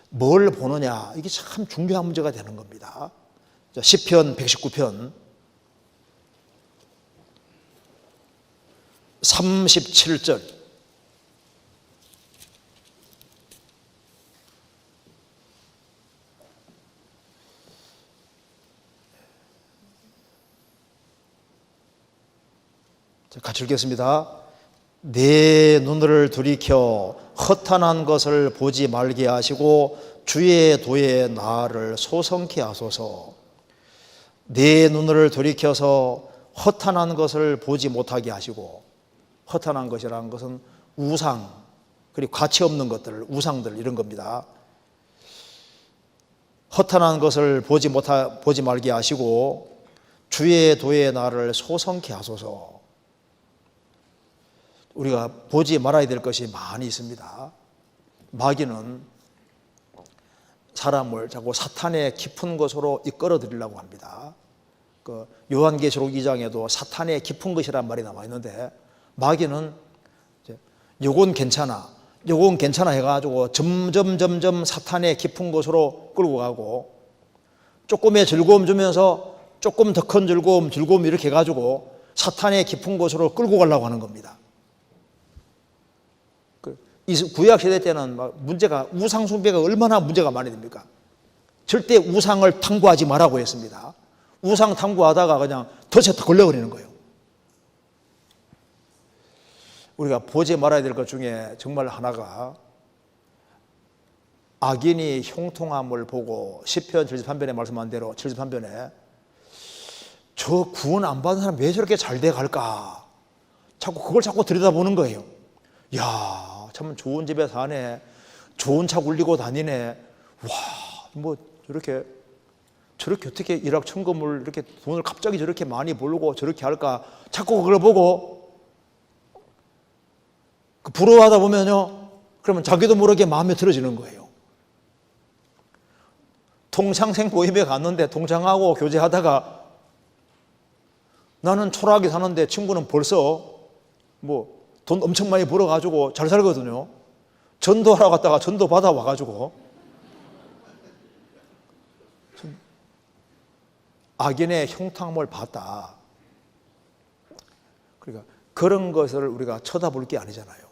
뭘 보느냐 이게 참 중요한 문제가 되는 겁니다. 시편 119편 37절 같이 읽겠습니다. 내 눈을 돌이켜 허탄한 것을 보지 말게 하시고 주의 도에 나를 소성케 하소서. 내 눈을 돌이켜서 허탄한 것을 보지 못하게 하시고, 허탄한 것이라는 것은 우상 그리고 가치 없는 것들, 우상들 이런 겁니다. 허탄한 것을 보지 말게 하시고 주의 도에 나를 소성케 하소서. 우리가 보지 말아야 될 것이 많이 있습니다. 마귀는 사람을 자꾸 사탄의 깊은 곳으로 이끌어 들이려고 합니다. 그 요한계시록 2장에도 사탄의 깊은 것이란 말이 나와 있는데, 마귀는 요건 괜찮아, 요건 괜찮아 해가지고 점점 사탄의 깊은 곳으로 끌고 가고, 조금의 즐거움 주면서 조금 더 큰 즐거움 이렇게 해가지고 사탄의 깊은 곳으로 끌고 가려고 하는 겁니다. 구약 시대 때는 문제가, 우상 숭배가 얼마나 문제가 많이 됩니까? 절대 우상을 탐구하지 말라고 했습니다. 우상 탐구하다가 그냥 덫에 걸려버리는 거예요. 우리가 보지 말아야 될 것 중에 정말 하나가, 악인이 형통함을 보고 시편 73편에 말씀한 대로 73편에 저 구원 안 받은 사람 왜 저렇게 잘 돼갈까? 그걸 자꾸 들여다보는 거예요. 야, 참 좋은 집에 사네, 좋은 차 굴리고 다니네, 와, 뭐 저렇게 어떻게 일확천금을 이렇게 돈을 갑자기 저렇게 많이 벌고 저렇게 할까? 자꾸 그걸 보고 부러워하다 보면요, 그러면 자기도 모르게 마음에 들어지는 거예요. 동창생 모임에 갔는데 동창하고 교제하다가 나는 초라하게 사는데 친구는 벌써 뭐 돈 엄청 많이 벌어가지고 잘 살거든요. 전도하러 갔다가 전도 받아와가지고 악인의 형통함을 봤다. 그러니까 그런 것을 우리가 쳐다볼 게 아니잖아요.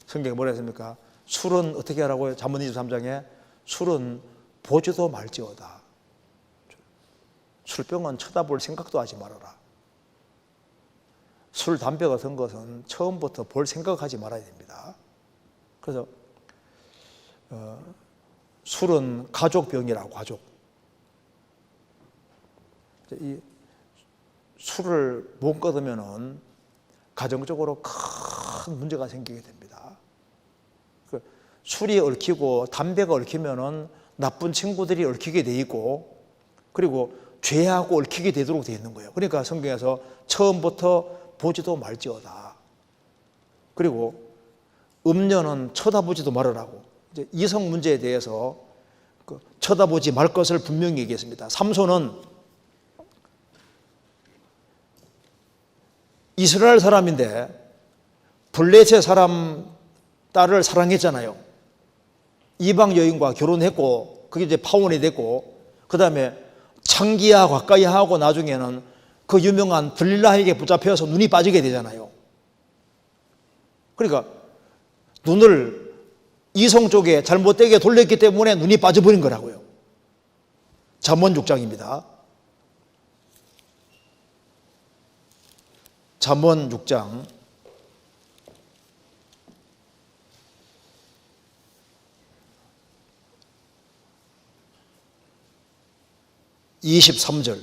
성경에 뭐라 했습니까? 술은 어떻게 하라고요? 잠언 23장에 술은 보지도 말지어다. 술병은 쳐다볼 생각도 하지 말아라. 술, 담배 같은 것은 처음부터 볼 생각하지 말아야 됩니다. 그래서 술은 가족병이라고, 가족. 이 술을 못 끊으면은 가정적으로 큰 문제가 생기게 됩니다. 술이 얽히고 담배가 얽히면은 나쁜 친구들이 얽히게 돼 있고, 그리고 죄하고 얽히게 되도록 돼 있는 거예요. 그러니까 성경에서 처음부터 보지도 말지어다. 그리고 음녀는 쳐다보지도 말으라고. 이제 이성 문제에 대해서 쳐다보지 말 것을 분명히 얘기했습니다. 삼손은 이스라엘 사람인데 블레셋 사람 딸을 사랑했잖아요. 이방 여인과 결혼했고, 그게 이제 파혼이 됐고, 그 다음에 창기야 가까이 하고 나중에는 그 유명한 들릴라에게 붙잡혀서 눈이 빠지게 되잖아요. 그러니까 눈을 이성 쪽에 잘못되게 돌렸기 때문에 눈이 빠져버린 거라고요. 잠언 6장입니다. 잠언 6장 23절.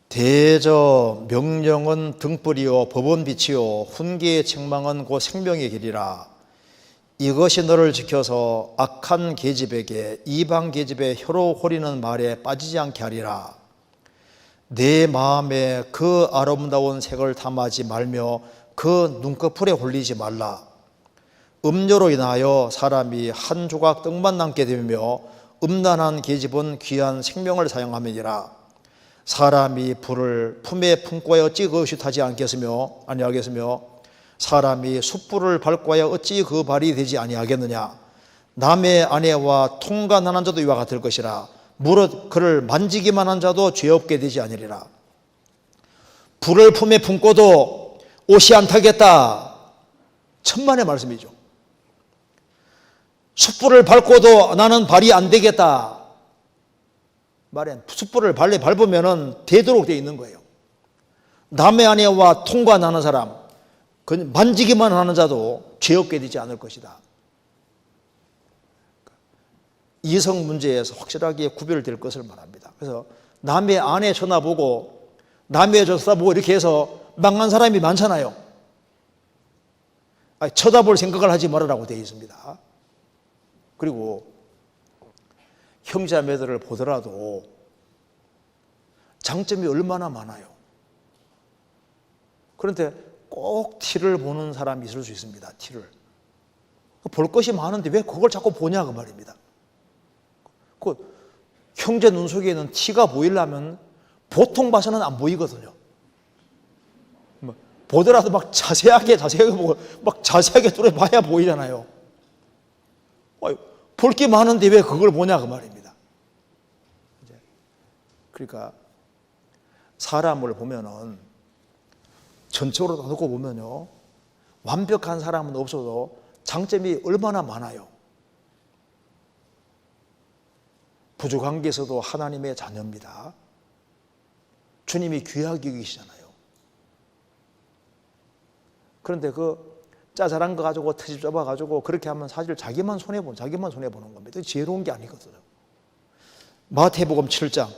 대저 명령은 등불이요 법은 빛이요 훈계의 책망은 곧 생명의 길이라. 이것이 너를 지켜서 악한 계집에게 이방 계집의 혀로 호리는 말에 빠지지 않게 하리라. 내 마음에 그 아름다운 색을 탐하지 말며 그 눈꺼풀에 홀리지 말라. 음료로 인하여 사람이 한 조각 떡만 남게 되며 음란한 계집은 귀한 생명을 사용함이니라. 사람이 불을 품에 품고 어찌 그것이 타지 아니하겠으며 사람이 숯불을 밟고 어찌 그 발이 되지 아니하겠느냐. 남의 아내와 통간하는 자도 이와 같을 것이라. 무릇 그를 만지기만 한 자도 죄 없게 되지 아니리라. 불을 품에 품고도 옷이 안 타겠다. 천만의 말씀이죠. 숯불을 밟고도 나는 발이 안 되겠다. 말엔 숯불을 밟으면은 되도록 되어 있는 거예요. 남의 아내와 통관하는 사람, 만지기만 하는 자도 죄 없게 되지 않을 것이다. 이성 문제에서 확실하게 구별될 것을 말합니다. 그래서 남의 아내 쳐다보고 남의 저 쳐다보고 이렇게 해서 망한 사람이 많잖아요. 쳐다볼 생각을 하지 말으라고 되어 있습니다. 그리고 형제자매들을 보더라도 장점이 얼마나 많아요. 그런데 꼭 티를 보는 사람이 있을 수 있습니다. 티를. 볼 것이 많은데 왜 그걸 자꾸 보냐 그 말입니다. 그 형제 눈 속에는 티가 보이려면 보통 봐서는 안 보이거든요. 보더라도 막 자세하게 보고 막 자세하게 뚫어봐야 보이잖아요. 볼 게 많은데 왜 그걸 보냐 그 말입니다. 그러니까 사람을 보면은 전적으로 다 놓고 보면요, 완벽한 사람은 없어도 장점이 얼마나 많아요. 부족한 게 있어도 하나님의 자녀입니다. 주님이 귀하게 여기시잖아요. 그런데 그 짜잘한 거 가지고 트집 잡아가지고 그렇게 하면 사실 자기만 손해보는 겁니다. 지혜로운 게 아니거든요. 마태복음 7장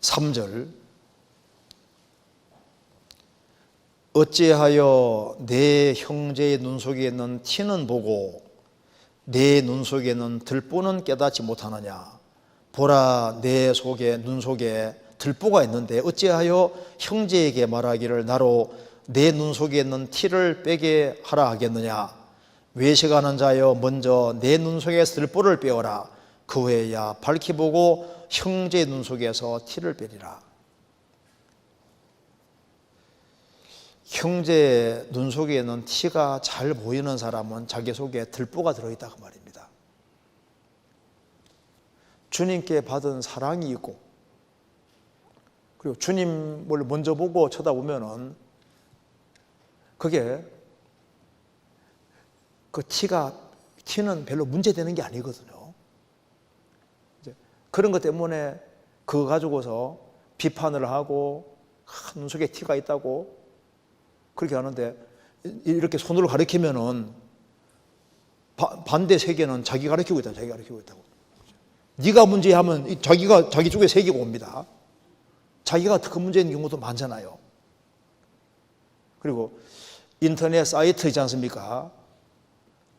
3절 어찌하여 내 형제의 눈 속에 있는 티는 보고 내 눈 속에 있는 들보는 깨닫지 못하느냐. 보라, 내 눈 속에 들보가 있는데 어찌하여 형제에게 말하기를 나로 내 눈 속에 있는 티를 빼게 하라 하겠느냐. 외식하는 자여 먼저 내 눈 속에서 들보를 빼어라. 그 후에야 밝히 보고 형제의 눈 속에서 티를 빼리라. 형제의 눈 속에는 티가 잘 보이는 사람은 자기 속에 들보가 들어있다 그 말입니다. 주님께 받은 사랑이 있고, 그리고 주님을 먼저 보고 쳐다보면은 그게 티는 별로 문제되는 게 아니거든요. 그런 것 때문에 그거 가지고서 비판을 하고 눈 속에 티가 있다고 그렇게 하는데, 이렇게 손으로 가리키면은 반대 세계는 자기 가리키고 있다고. 네가 문제하면 자기 쪽에 세계가 옵니다. 자기가 더 큰 문제인 경우도 많잖아요. 그리고 인터넷 사이트 있지 않습니까?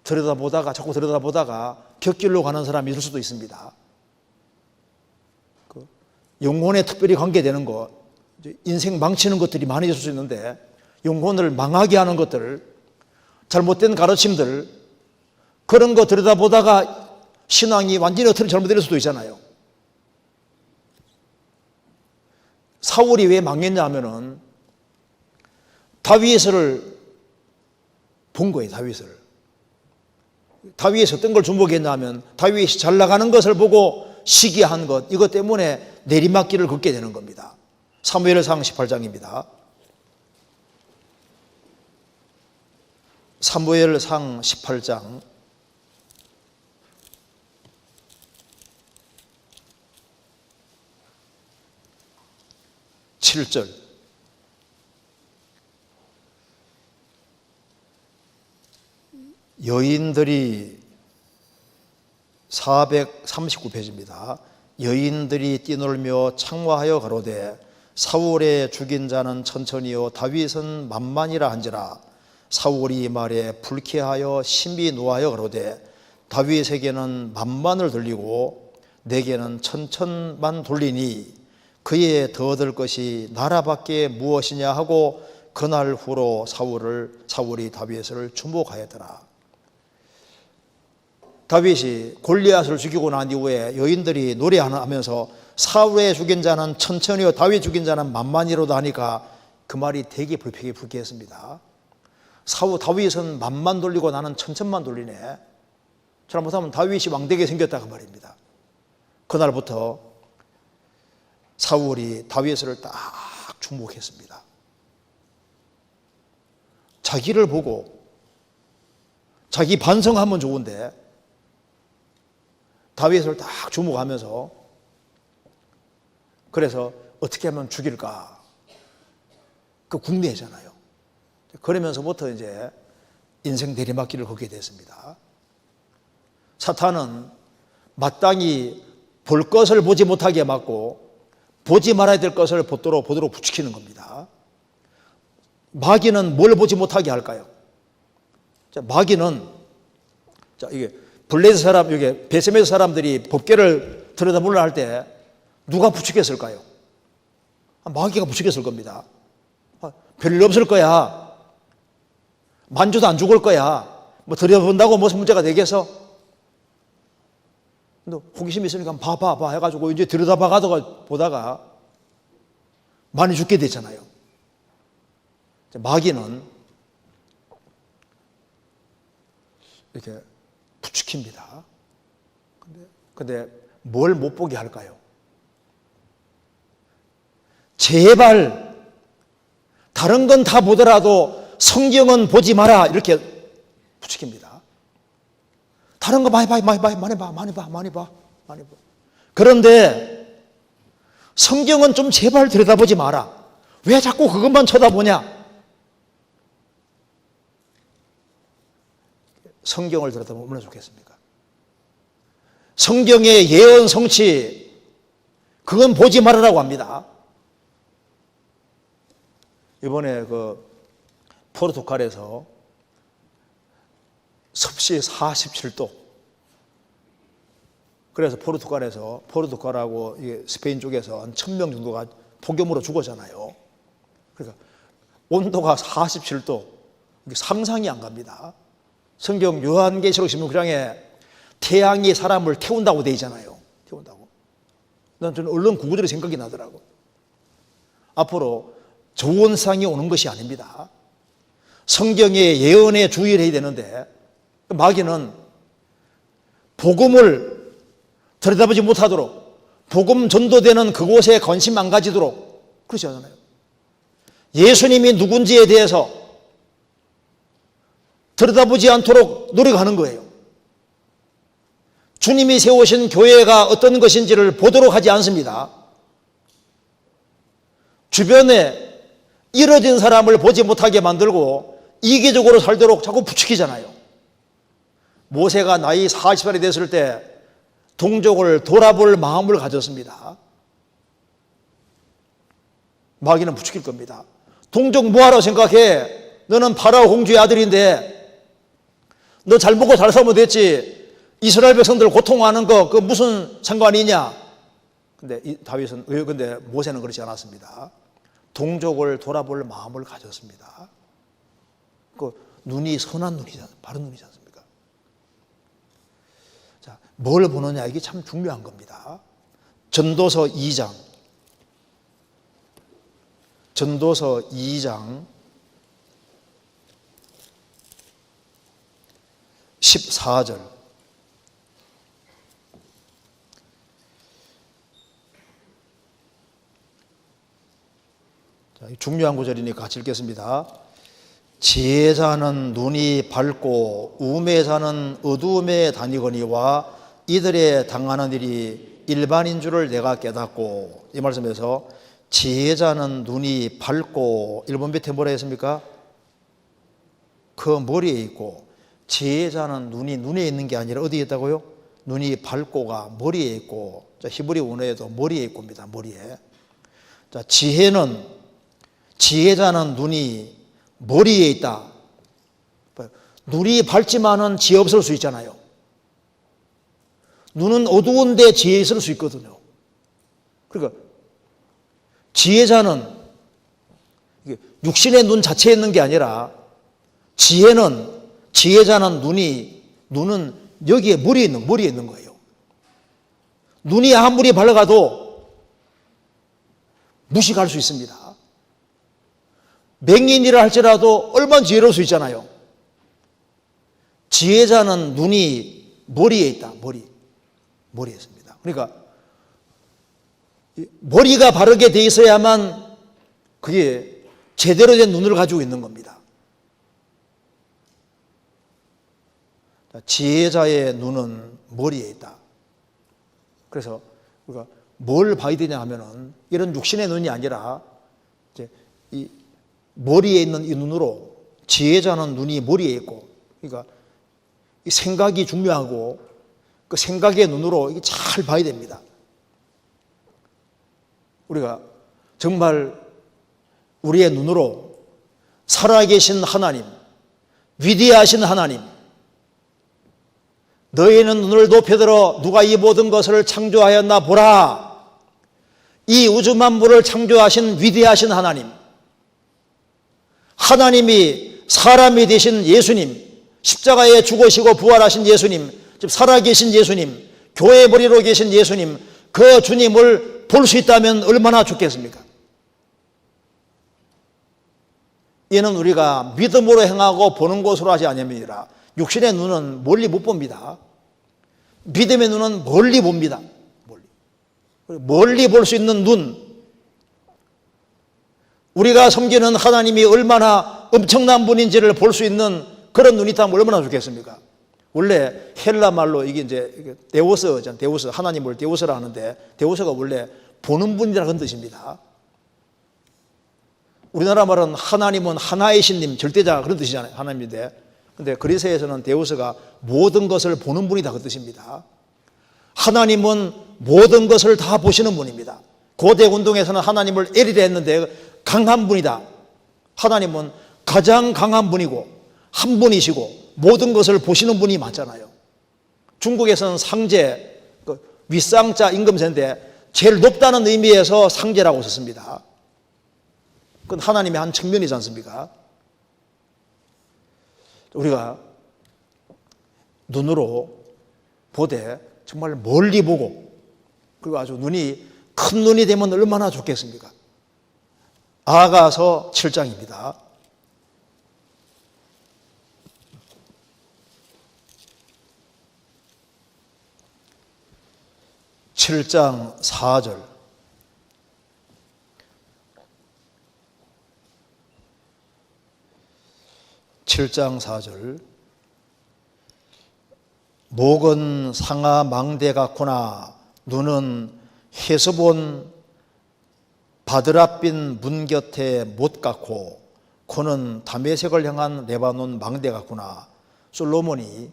자꾸 들여다보다가 곁길로 가는 사람이 있을 수도 있습니다. 영혼에 특별히 관계되는 것, 인생 망치는 것들이 많이 있을 수 있는데, 영혼을 망하게 하는 것들, 잘못된 가르침들, 그런 거 들여다보다가 신앙이 완전히 어떻게 잘못될 수도 있잖아요. 사울이 왜 망했냐 하면은 다윗을 본 거예요. 다윗이 어떤 걸 주목했냐 하면 다윗이 잘 나가는 것을 보고 시기한 것, 이것 때문에 내리막길을 걷게 되는 겁니다. 사무엘상 18장입니다. 사무엘상 18장 7절 여인들이 439페이지입니다. 여인들이 뛰놀며 창화하여 가로되 사울의 죽인 자는 천천히요 다윗은 만만이라 한지라. 사울이 말에 불쾌하여 심히 노하여 가로되 다윗에게는 만만을 돌리고 내게는 천천만 돌리니 그에 더 얻을 것이 나라밖에 무엇이냐 하고 그날 후로 사울이 다윗을 주목하였더라. 다윗이 골리앗을 죽이고 난 이후에 여인들이 노래하면서 사울의 죽인 자는 천천히요 다윗 죽인 자는 만만이로다 하니까 그 말이 되게 불쾌했습니다. 다윗은 만만 돌리고 나는 천천만 돌리네. 잘못하면 다윗이 왕되게 생겼다 그 말입니다. 그날부터 사울이 다윗을 딱 주목했습니다. 자기를 보고 자기 반성하면 좋은데 다윗을 딱 주목하면서 그래서 어떻게 하면 죽일까? 그 궁리했잖아요. 그러면서부터 이제 인생 내리막길을 걷게 됐습니다. 사탄은 마땅히 볼 것을 보지 못하게 막고 보지 말아야 될 것을 보도록 부추기는 겁니다. 마귀는 뭘 보지 못하게 할까요? 자, 마귀는, 자, 이게 블레셋 사람, 이게 베세메스 사람들이 법궤를 들여다보려 할 때 누가 부추겼을까요? 마귀가 부추겼을 겁니다. 별일 없을 거야. 만져도 안 죽을 거야. 뭐 들여본다고 무슨 문제가 되겠어? 근데 호기심이 있으니까 봐 해가지고 이제 들여다봐 보다가 많이 죽게 되잖아요. 마귀는 이렇게 부추깁니다. 근데 뭘 못 보게 할까요? 제발 다른 건 다 보더라도 성경은 보지 마라 이렇게 부추깁니다. 다른 거 많이 봐. 그런데 성경은 좀 제발 들여다보지 마라. 왜 자꾸 그것만 쳐다보냐? 성경을 들여다보면 얼마나 좋겠습니까? 성경의 예언 성취, 그건 보지 말으라고 합니다. 이번에 포르투갈에서 섭씨 47도. 그래서 포르투갈하고 스페인 쪽에서 한 1000명 정도가 폭염으로 죽었잖아요. 그러니까 온도가 47도. 상상이 안 갑니다. 성경 요한계시록 16장에 태양이 사람을 태운다고 돼 있잖아요. 태운다고. 저는 얼른 구구절이 생각이 나더라고. 앞으로 좋은 세상이 오는 것이 아닙니다. 성경의 예언에 주의를 해야 되는데 마귀는 복음을 들여다보지 못하도록, 복음 전도되는 그곳에 관심 안 가지도록 그러지 않아요. 예수님이 누군지에 대해서 들여다보지 않도록 노력하는 거예요. 주님이 세우신 교회가 어떤 것인지를 보도록 하지 않습니다. 주변에 이뤄진 사람을 보지 못하게 만들고 이기적으로 살도록 자꾸 부추기잖아요. 모세가 나이 40살이 됐을 때 동족을 돌아볼 마음을 가졌습니다. 마귀는 부추길 겁니다. 동족 뭐하라고 생각해? 너는 파라오 공주의 아들인데 너 잘 먹고 잘 살면 됐지. 이스라엘 백성들 고통하는 거 그 무슨 상관이냐? 근데 근데 모세는 그렇지 않았습니다. 동족을 돌아볼 마음을 가졌습니다. 그 눈이 선한 눈이잖아요. 바른 눈이지 않습니까? 자, 뭘 보느냐 이게 참 중요한 겁니다. 전도서 2장 14절. 자, 중요한 구절이니까 같이 읽겠습니다. 지혜자는 눈이 밝고 우매자는 어두움에 다니거니와 이들의 당하는 일이 일반인 줄을 내가 깨닫고. 이 말씀에서 지혜자는 눈이 밝고, 일본 밑에 뭐라 했습니까? 그 머리에 있고. 지혜자는 눈이 눈에 있는 게 아니라 어디에 있다고요? 눈이 밝고가 머리에 있고. 자, 히브리 원어에도 머리에 있고입니다. 머리에. 자, 지혜자는 눈이 머리에 있다. 눈이 밝지만은 지혜 없을 수 있잖아요. 눈은 어두운데 지혜 있을 수 있거든요. 그러니까 지혜자는 육신의 눈 자체에 있는 게 아니라 지혜자는 눈은 여기에 머리에 있는 거예요. 눈이 아무리 밝아도 무식할 수 있습니다. 맹인이라 할지라도 얼마나 지혜로울 수 있잖아요. 지혜자는 눈이 머리에 있다. 머리에 있습니다. 그러니까 머리가 바르게 돼 있어야만 그게 제대로 된 눈을 가지고 있는 겁니다. 지혜자의 눈은 머리에 있다. 그래서 우리가 뭘 봐야 되냐 하면은 이런 육신의 눈이 아니라 이제 이 머리에 있는 이 눈으로, 지혜자는 눈이 머리에 있고, 그러니까 이 생각이 중요하고 그 생각의 눈으로 이게 잘 봐야 됩니다. 우리가 정말 우리의 눈으로 살아계신 하나님, 위대하신 하나님, 너희는 눈을 높여들어 누가 이 모든 것을 창조하였나 보라. 이 우주 만물을 창조하신 위대하신 하나님, 하나님이 사람이 되신 예수님, 십자가에 죽으시고 부활하신 예수님, 즉 살아계신 예수님, 교회 머리로 계신 예수님, 그 주님을 볼 수 있다면 얼마나 좋겠습니까? 이는 우리가 믿음으로 행하고 보는 것으로 하지 아니함이니라. 육신의 눈은 멀리 못 봅니다. 믿음의 눈은 멀리 봅니다. 멀리 볼 수 있는 눈, 우리가 섬기는 하나님이 얼마나 엄청난 분인지를 볼 수 있는 그런 눈이 있다면 얼마나 좋겠습니까? 원래 헬라 말로 이게 이제 데우스잖아요. 데우스, 하나님을 데우스라 하는데, 데우스가 원래 보는 분이라는 뜻입니다. 우리나라 말은 하나님은 하나의 신님, 절대자 그런 뜻이잖아요. 하나님인데, 근데 그리스에서는 데우스가 모든 것을 보는 분이다 그 뜻입니다. 하나님은 모든 것을 다 보시는 분입니다. 고대 운동에서는 하나님을 엘이라 했는데 강한 분이다. 하나님은 가장 강한 분이고 한 분이시고 모든 것을 보시는 분이 맞잖아요. 중국에서는 상제, 윗상자 임금세인데 제일 높다는 의미에서 상제라고 썼습니다. 그건 하나님의 한 측면이지 않습니까? 우리가 눈으로 보되 정말 멀리 보고, 그리고 아주 눈이 큰 눈이 되면 얼마나 좋겠습니까? 아가서 7장입니다. 7장 4절. 목은 상아 망대 같구나. 눈은 헤스본 바드라빛 문 곁에 못 같고, 코는 다메섹을 향한 레바논 망대 같구나. 솔로몬이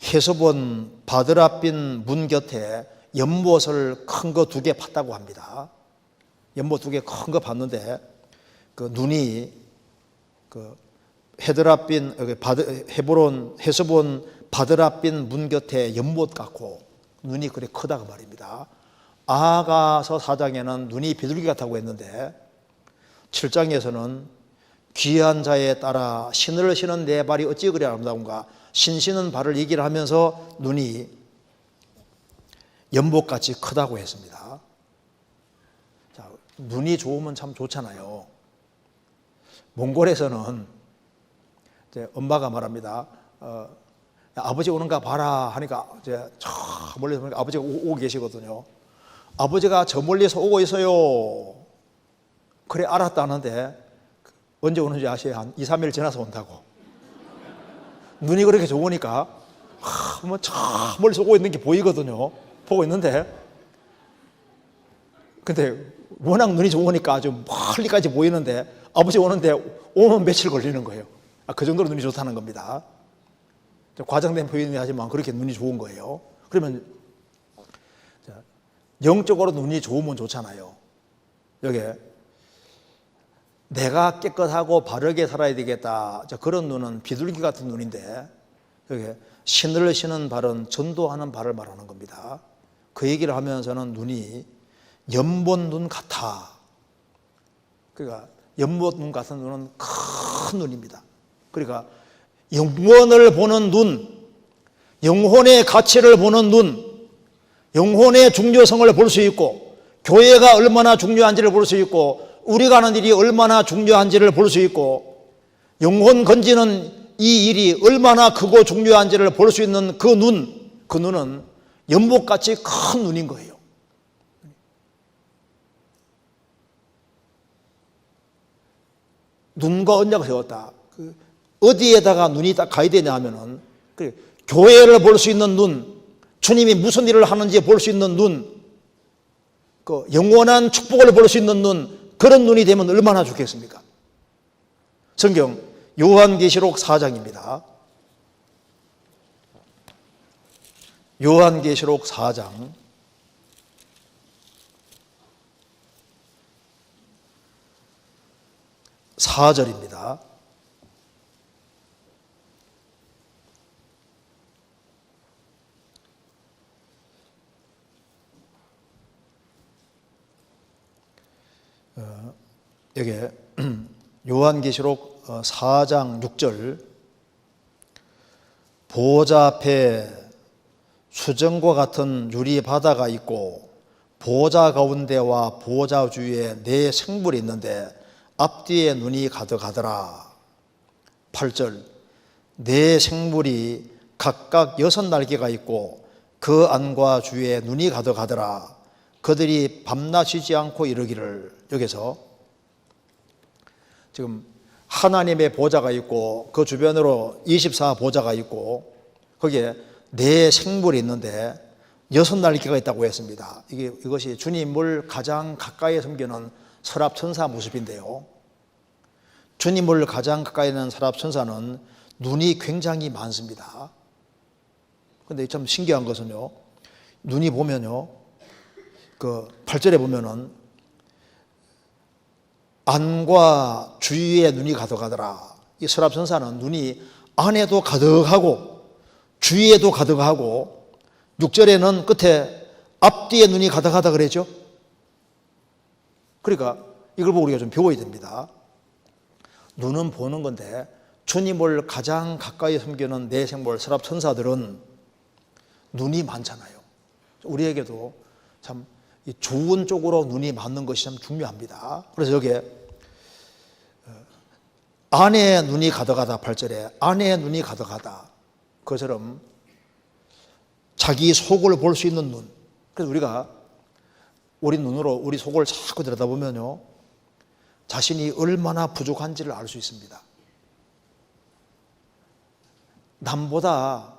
헤스본 바드라빛 문 곁에 연못을 큰 거 2개 팠다고 합니다. 연못 2개 큰 거 봤는데 그 눈이 그 헤스본 바드라빛 문 곁에 연못 같고 눈이 그리 크다고 말입니다. 아가서 4장에는 눈이 비둘기 같다고 했는데 7장에서는 귀한 자에 따라 신을 신은 내 발이 어찌 그리 아름다운가, 신 신은 발을 얘기를 하면서 눈이 연못같이 크다고 했습니다. 자, 눈이 좋으면 참 좋잖아요. 몽골에서는 이제 엄마가 말합니다. 아버지 오는가 봐라 하니까 이제 저 멀리서 보니까 아버지가 오고 계시거든요. 아버지가 저 멀리서 오고 있어요. 그래 알았다는데 언제 오는지 아세요? 한 2, 3일 지나서 온다고. 눈이 그렇게 좋으니까 뭐 저 멀리서 오고 있는 게 보이거든요. 보고 있는데 근데 워낙 눈이 좋으니까 아주 멀리까지 보이는데 아버지 오는데 오면 며칠 걸리는 거예요. 그 정도로 눈이 좋다는 겁니다. 과장된 표현이 하지만 그렇게 눈이 좋은 거예요. 그러면 영적으로 눈이 좋으면 좋잖아요. 여기 내가 깨끗하고 바르게 살아야 되겠다. 그런 눈은 비둘기 같은 눈인데, 여기 신을 신은 발은 전도하는 발을 말하는 겁니다. 그 얘기를 하면서는 눈이 연못 눈 같아. 그러니까 연못 눈 같은 눈은 큰 눈입니다. 그러니까 영원을 보는 눈, 영혼의 가치를 보는 눈, 영혼의 중요성을 볼 수 있고, 교회가 얼마나 중요한지를 볼 수 있고, 우리가 하는 일이 얼마나 중요한지를 볼 수 있고, 영혼 건지는 이 일이 얼마나 크고 중요한지를 볼 수 있는 그 눈은 연못같이 큰 눈인 거예요. 눈과 언약을 세웠다. 어디에다가 눈이 딱 가야 되냐 하면은 교회를 볼 수 있는 눈, 주님이 무슨 일을 하는지 볼 수 있는 눈, 그 영원한 축복을 볼 수 있는 눈, 그런 눈이 되면 얼마나 좋겠습니까? 성경 요한계시록 4장입니다. 요한계시록 4장 4절입니다. 여기에 요한계시록 4장 6절, 보호자 앞에 수정과 같은 유리 바다가 있고 보호자 가운데와 보호자 주위에 네 생물이 있는데 앞뒤에 눈이 가득하더라. 8절, 네 생물이 각각 6날개가 있고 그 안과 주위에 눈이 가득하더라. 그들이 밤낮 쉬지 않고 이르기를. 여기서 지금 하나님의 보좌가 있고 그 주변으로 24보좌가 있고 거기에 네 생물이 있는데 6날개가 있다고 했습니다. 이것이 주님을 가장 가까이 섬기는 서랍천사 모습인데요. 주님을 가장 가까이 있는 서랍천사는 눈이 굉장히 많습니다. 그런데 참 신기한 것은요, 눈이 보면요, 그 8절에 보면은 안과 주위에 눈이 가득하더라. 이 서랍천사는 눈이 안에도 가득하고 주위에도 가득하고 6절에는 끝에 앞뒤에 눈이 가득하다 그랬죠. 그러니까 이걸 보고 우리가 좀 배워야 됩니다. 눈은 보는 건데 주님을 가장 가까이 섬기는 내 생물 서랍천사들은 눈이 많잖아요. 우리에게도 참 좋은 쪽으로 눈이 맞는 것이 참 중요합니다. 그래서 여기에 안에 눈이 가득하다, 8절에 안에 눈이 가득하다. 그처럼 자기 속을 볼 수 있는 눈. 그래서 우리가 우리 눈으로 우리 속을 자꾸 들여다보면요, 자신이 얼마나 부족한지를 알 수 있습니다. 남보다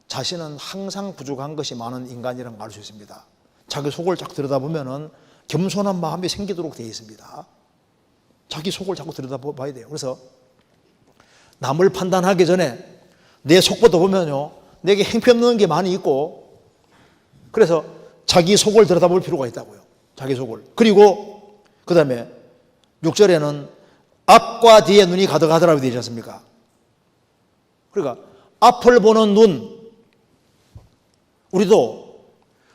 자신은 항상 부족한 것이 많은 인간이라는 걸 알 수 있습니다. 자기 속을 쫙 들여다보면은 겸손한 마음이 생기도록 되어 있습니다. 자기 속을 자꾸 들여다봐야 돼요. 그래서 남을 판단하기 전에 내 속부터 보면요, 내게 형편없는 게 많이 있고, 그래서 자기 속을 들여다볼 필요가 있다고요. 자기 속을. 그리고 그 다음에 6절에는 앞과 뒤에 눈이 가득하더라고 되지 않습니까? 그러니까 앞을 보는 눈, 우리도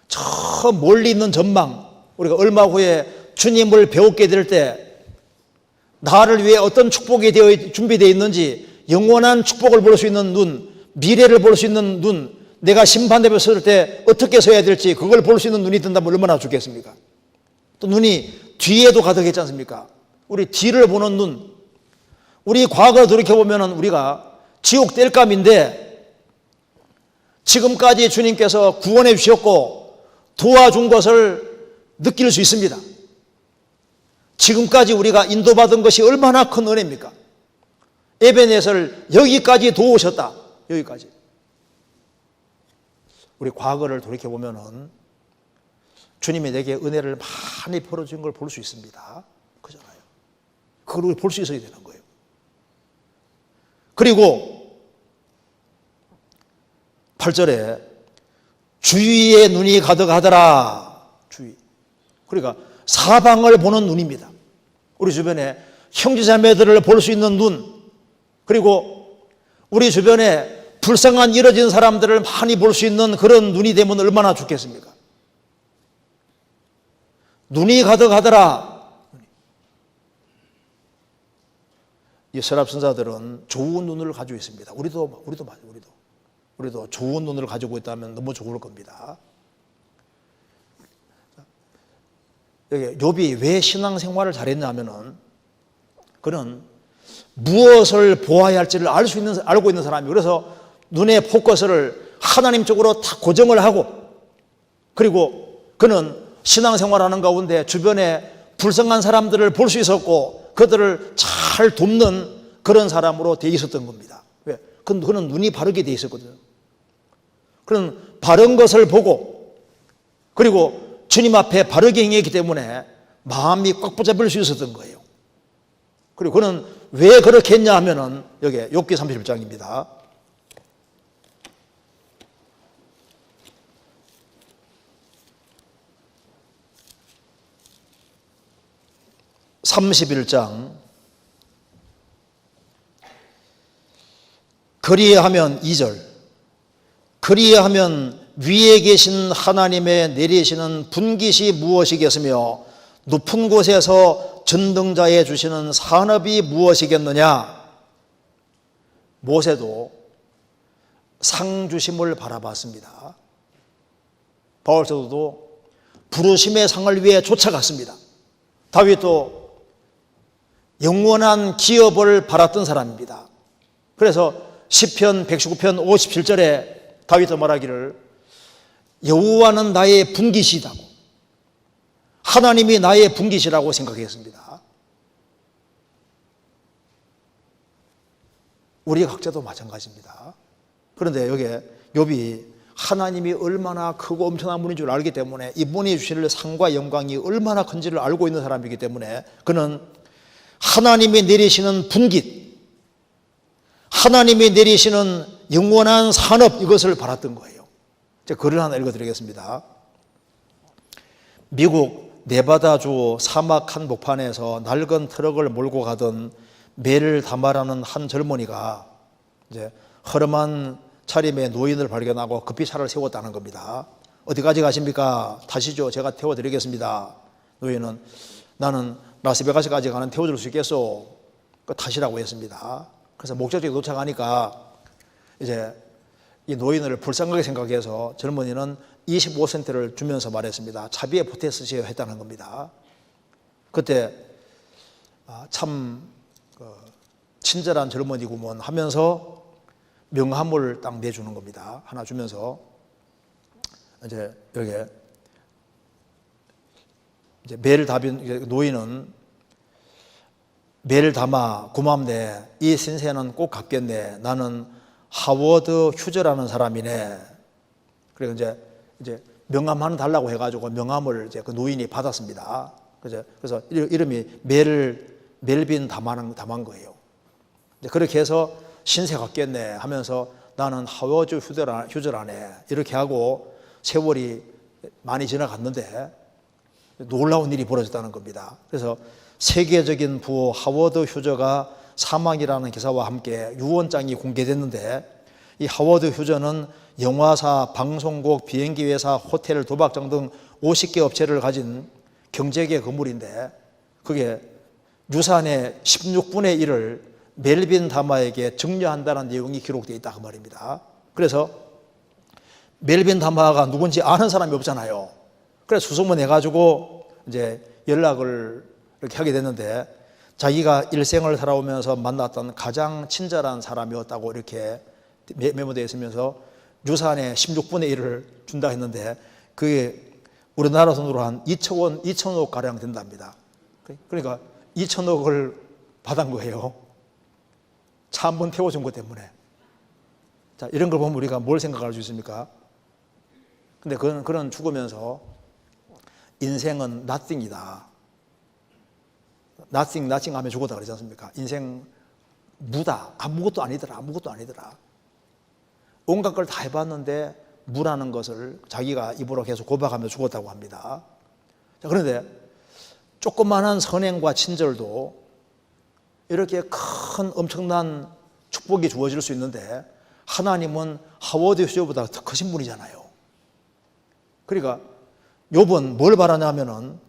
저 멀리 있는 전망, 우리가 얼마 후에 주님을 배우게 될 때 나를 위해 어떤 축복이 준비되어 있는지, 영원한 축복을 볼 수 있는 눈, 미래를 볼 수 있는 눈, 내가 심판대에 설 때 어떻게 서야 될지 그걸 볼 수 있는 눈이 든다면 얼마나 좋겠습니까? 또 눈이 뒤에도 가득했지 않습니까? 우리 뒤를 보는 눈, 우리 과거를 돌이켜보면 우리가 지옥 땔감인데 지금까지 주님께서 구원해 주셨고 도와준 것을 느낄 수 있습니다. 지금까지 우리가 인도받은 것이 얼마나 큰 은혜입니까? 에베네서를 여기까지 도우셨다. 여기까지. 우리 과거를 돌이켜보면 주님이 내게 은혜를 많이 풀어준 걸 볼 수 있습니다. 그잖아요. 그걸 볼 수 있어야 되는 거예요. 그리고 8절에 주위에 눈이 가득하더라. 주위. 그러니까 사방을 보는 눈입니다. 우리 주변에 형제자매들을 볼 수 있는 눈, 그리고 우리 주변에 불쌍한 이뤄진 사람들을 많이 볼 수 있는 그런 눈이 되면 얼마나 좋겠습니까? 눈이 가득하더라. 이 서랍선사들은 좋은 눈을 가지고 있습니다. 우리도 좋은 눈을 가지고 있다면 너무 좋을 겁니다. 여기 욥이 왜 신앙생활을 잘했냐면은 그는 무엇을 보아야 할지를 알고 있는 사람이에요. 그래서 눈의 포커스를 하나님 쪽으로 다 고정을 하고, 그리고 그는 신앙생활하는 가운데 주변에 불쌍한 사람들을 볼 수 있었고 그들을 잘 돕는 그런 사람으로 되어 있었던 겁니다. 왜? 그는 눈이 바르게 되어 있었거든요. 그는 바른 것을 보고, 그리고 주님 앞에 바르게 행했기 때문에 마음이 꽉 붙잡힐 수 있었던 거예요. 그리고 그는 왜 그렇게 했냐 하면은 여기 욥기 31장입니다. 31장 그리하면 2절, 그리하면 위에 계신 하나님의 내리시는 분깃이 무엇이겠으며 높은 곳에서 전등자에 주시는 산업이 무엇이겠느냐. 모세도 상 주심을 바라봤습니다. 바울 사도도 부르심의 상을 위해 쫓아갔습니다. 다윗도 영원한 기업을 바랐던 사람입니다. 그래서 시편 119편 57절에 다윗도 말하기를 여호와는 나의 분깃이다고, 하나님이 나의 분깃이라고 생각했습니다. 우리 각자도 마찬가지입니다. 그런데 여기에 욥이 하나님이 얼마나 크고 엄청난 분인 줄 알기 때문에 이분이 주실 상과 영광이 얼마나 큰지를 알고 있는 사람이기 때문에 그는 하나님이 내리시는 분깃, 하나님이 내리시는 영원한 산업, 이것을 바랐던 거예요. 제가 글을 하나 읽어드리겠습니다. 미국 네바다주 사막 한복판에서 낡은 트럭을 몰고 가던 멜 다마라는 한 젊은이가 이제 허름한 차림의 노인을 발견하고 급히 차를 세웠다는 겁니다. 어디까지 가십니까? 타시죠. 제가 태워드리겠습니다. 노인은 나는 라스베가스까지 가는 태워줄 수 있겠소? 타시라고 했습니다. 그래서 목적지에 도착하니까 이제 이 노인을 불쌍하게 생각해서 젊은이는 25센트를 주면서 말했습니다. 차비에 보태 쓰셔야 했다는 겁니다. 그때 참 친절한 젊은이구먼 하면서 명함을 딱 내주는 겁니다. 하나 주면서 이제 여기에 이제 매를 답인 노인은 매를 담아 고맙네. 이 신세는 꼭 갚겠네. 나는 하워드 휴저라는 사람이네. 그리고 이제 명함 하나 달라고 해가지고 명함을 이제 그 노인이 받았습니다. 그래서 이름이 멜빈 담한 거예요. 그렇게 해서 신세 갚겠네 하면서 나는 하워드 휴저라네. 이렇게 하고 세월이 많이 지나갔는데 놀라운 일이 벌어졌다는 겁니다. 그래서 세계적인 부호 하워드 휴저가 사망이라는 기사와 함께 유언장이 공개됐는데, 이 하워드 휴저는 영화사, 방송국, 비행기 회사, 호텔, 도박장 등 50개 업체를 가진 경제계 건물인데 그게 유산의 16분의 1을 멜빈 다마에게 증여한다는 내용이 기록되어 있다 그 말입니다. 그래서 멜빈 다마가 누군지 아는 사람이 없잖아요. 그래서 수소문 해가지고 이제 연락을 이렇게 하게 됐는데 자기가 일생을 살아오면서 만났던 가장 친절한 사람이었다고 이렇게 메모되어 있으면서 유산의 16분의 1을 준다 했는데 그게 우리나라 돈으로 한 2천억 가량 된답니다. 그러니까 2천억을 받은 거예요. 차 한 번 태워준 것 때문에. 자, 이런 걸 보면 우리가 뭘 생각할 수 있습니까? 근데 그는 죽으면서 인생은 nothing이다. nothing 하면 죽었다 그러지 않습니까? 인생 무다. 아무것도 아니더라. 온갖 걸 다 해봤는데 무라는 것을 자기가 입으로 계속 고백하며 죽었다고 합니다. 자, 그런데 조그만한 선행과 친절도 이렇게 큰 엄청난 축복이 주어질 수 있는데 하나님은 하워드 휴저보다 더 크신 분이잖아요. 그러니까 욥은 뭘 바라냐면은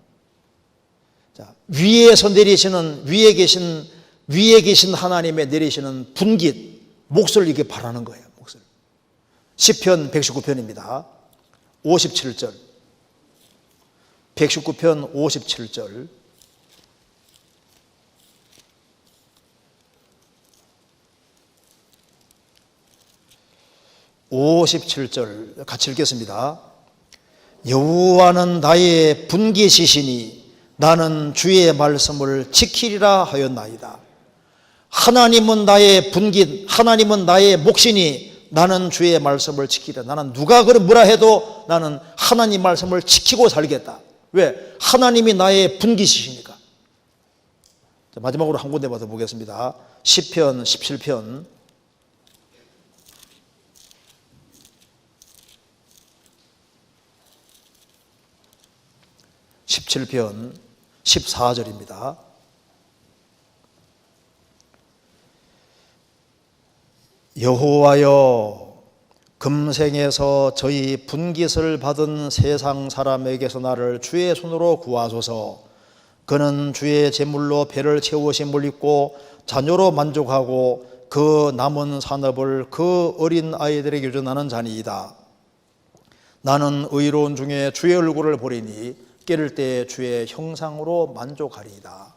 자, 위에서 내리시는 위에 계신 하나님의 내리시는 분깃 몫을 이게 바라는 거예요. 몫을. 시편 119편입니다. 57절. 119편 57절. (57절) 같이 읽겠습니다. 여호와는 나의 분깃이시니 나는 주의 말씀을 지키리라 하였나이다. 하나님은 나의 분깃, 하나님은 나의 몫이니 나는 주의 말씀을 지키리라. 나는 누가 뭐라 해도 나는 하나님 말씀을 지키고 살겠다. 왜? 하나님이 나의 분깃이시니까. 자, 마지막으로 한 군데 받아 보겠습니다. 시편 17편 17편 14절입니다. 여호와여, 금생에서 저희 분깃을 받은 세상 사람에게서 나를 주의 손으로 구하소서. 그는 주의 제물로 배를 채우심을 입고 자녀로 만족하고 그 남은 산업을 그 어린 아이들에게 유전하는 자니이다. 나는 의로운 중에 주의 얼굴을 보리니 깨를 때 주의 형상으로 만족하리이다.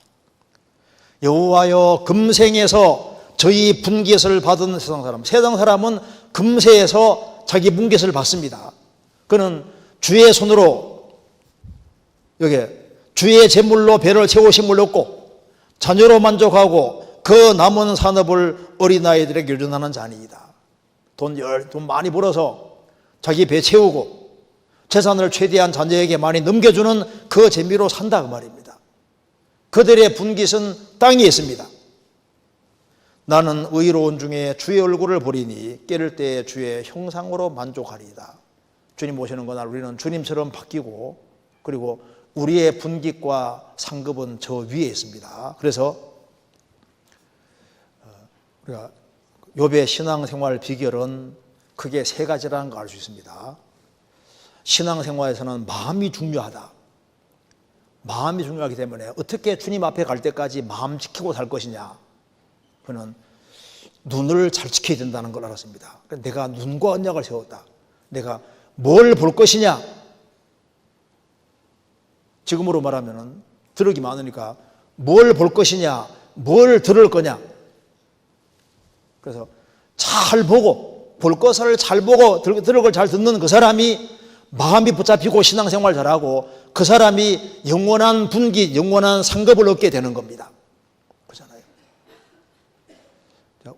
여호와여, 금생에서 저희 분깃을 받은 세상 사람은 금세에서 자기 분깃을 받습니다. 그는 주의 손으로 여기 주의 제물로 배를 채우심을 얻고 자녀로 만족하고 그 남은 산업을 어린아이들에게 유전하는 자니이다. 돈 많이 벌어서 자기 배 채우고 재산을 최대한 자녀에게 많이 넘겨주는 그 재미로 산다 그 말입니다. 그들의 분깃은 땅에 있습니다. 나는 의로운 중에 주의 얼굴을 보리니 깨를 때에 주의 형상으로 만족하리이다. 주님 오시는 그날 우리는 주님처럼 바뀌고, 그리고 우리의 분깃과 상급은 저 위에 있습니다. 그래서 우리가 욥의 신앙생활 비결은 크게 세 가지라는 걸 알 수 있습니다. 신앙생활에서는 마음이 중요하다. 마음이 중요하기 때문에 어떻게 주님 앞에 갈 때까지 마음 지키고 살 것이냐, 그는 눈을 잘 지켜야 된다는 걸 알았습니다. 내가 눈과 언약을 세웠다. 내가 뭘 볼 것이냐. 지금으로 말하면 들으기 많으니까 뭘 볼 것이냐, 뭘 들을 거냐. 그래서 잘 보고, 볼 것을 잘 보고 들을 걸 잘 듣는 그 사람이 마음이 붙잡히고 신앙생활 잘하고, 그 사람이 영원한 분깃, 영원한 상급을 얻게 되는 겁니다. 그렇잖아요.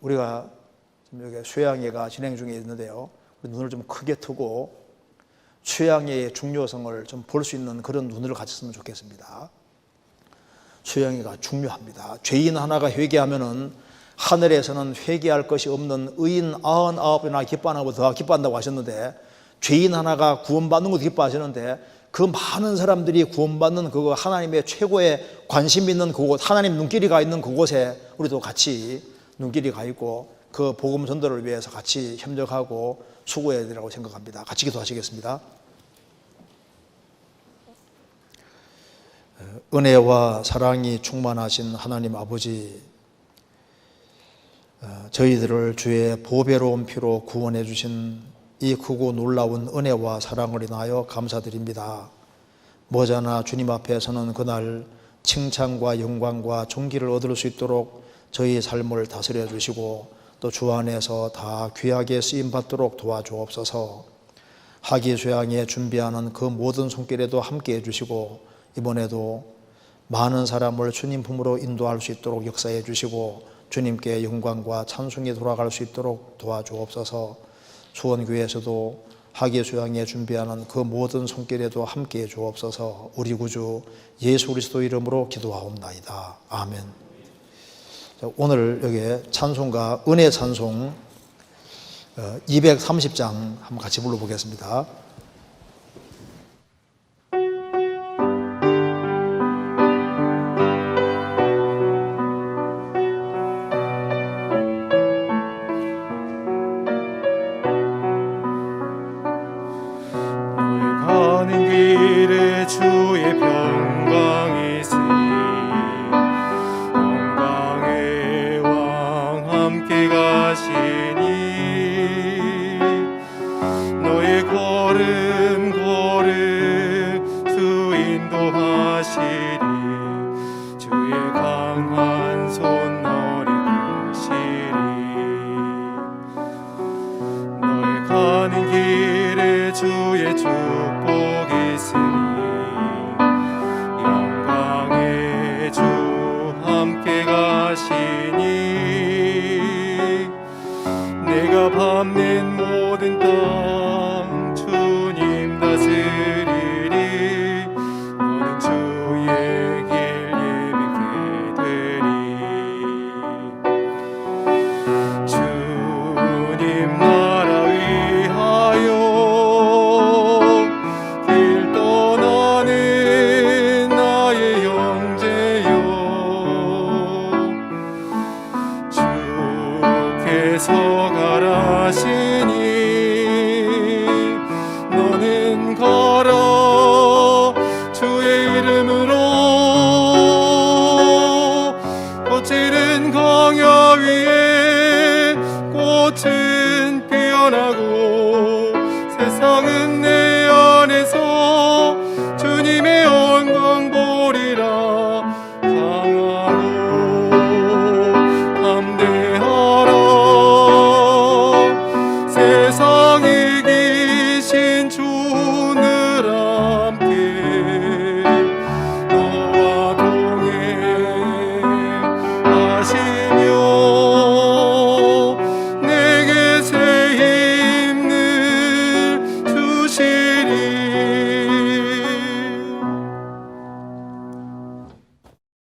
우리가 지금 여기 수양예가 진행 중에 있는데요, 눈을 좀 크게 뜨고 수양예의 중요성을 좀 볼 수 있는 그런 눈을 가졌으면 좋겠습니다. 수양예가 중요합니다. 죄인 하나가 회개하면은 하늘에서는 회개할 것이 없는 의인 99이나 기뻐하는 것보다 더 기뻐한다고 하셨는데, 죄인 하나가 구원받는 것도 기뻐하시는데, 그 많은 사람들이 구원받는 그거 하나님의 최고의 관심 있는 그곳, 하나님 눈길이 가 있는 그곳에 우리도 같이 눈길이 가 있고 그 복음 전도를 위해서 같이 협력하고 수고해야 되라고 생각합니다. 같이 기도하시겠습니다. 은혜와 사랑이 충만하신 하나님 아버지, 저희들을 주의 보배로운 피로 구원해 주신 이 크고 놀라운 은혜와 사랑을 인하여 감사드립니다. 머지않아 주님 앞에서는 그날 칭찬과 영광과 존귀를 얻을 수 있도록 저희 삶을 다스려 주시고, 또 주 안에서 다 귀하게 쓰임 받도록 도와주옵소서. 하기수양에 준비하는 그 모든 손길에도 함께해 주시고, 이번에도 많은 사람을 주님 품으로 인도할 수 있도록 역사해 주시고, 주님께 영광과 찬송이 돌아갈 수 있도록 도와주옵소서. 수원교회에서도 하기수양에 준비하는 그 모든 손길에도 함께해 주옵소서. 우리 구주 예수 그리스도 이름으로 기도하옵나이다. 아멘. 오늘 여기 찬송가 은혜 찬송 230장 한번 같이 불러보겠습니다. 주께서 가라 하시니 너는 걸어 주의 이름으로 거칠은 광야 위에 꽃은 피어나고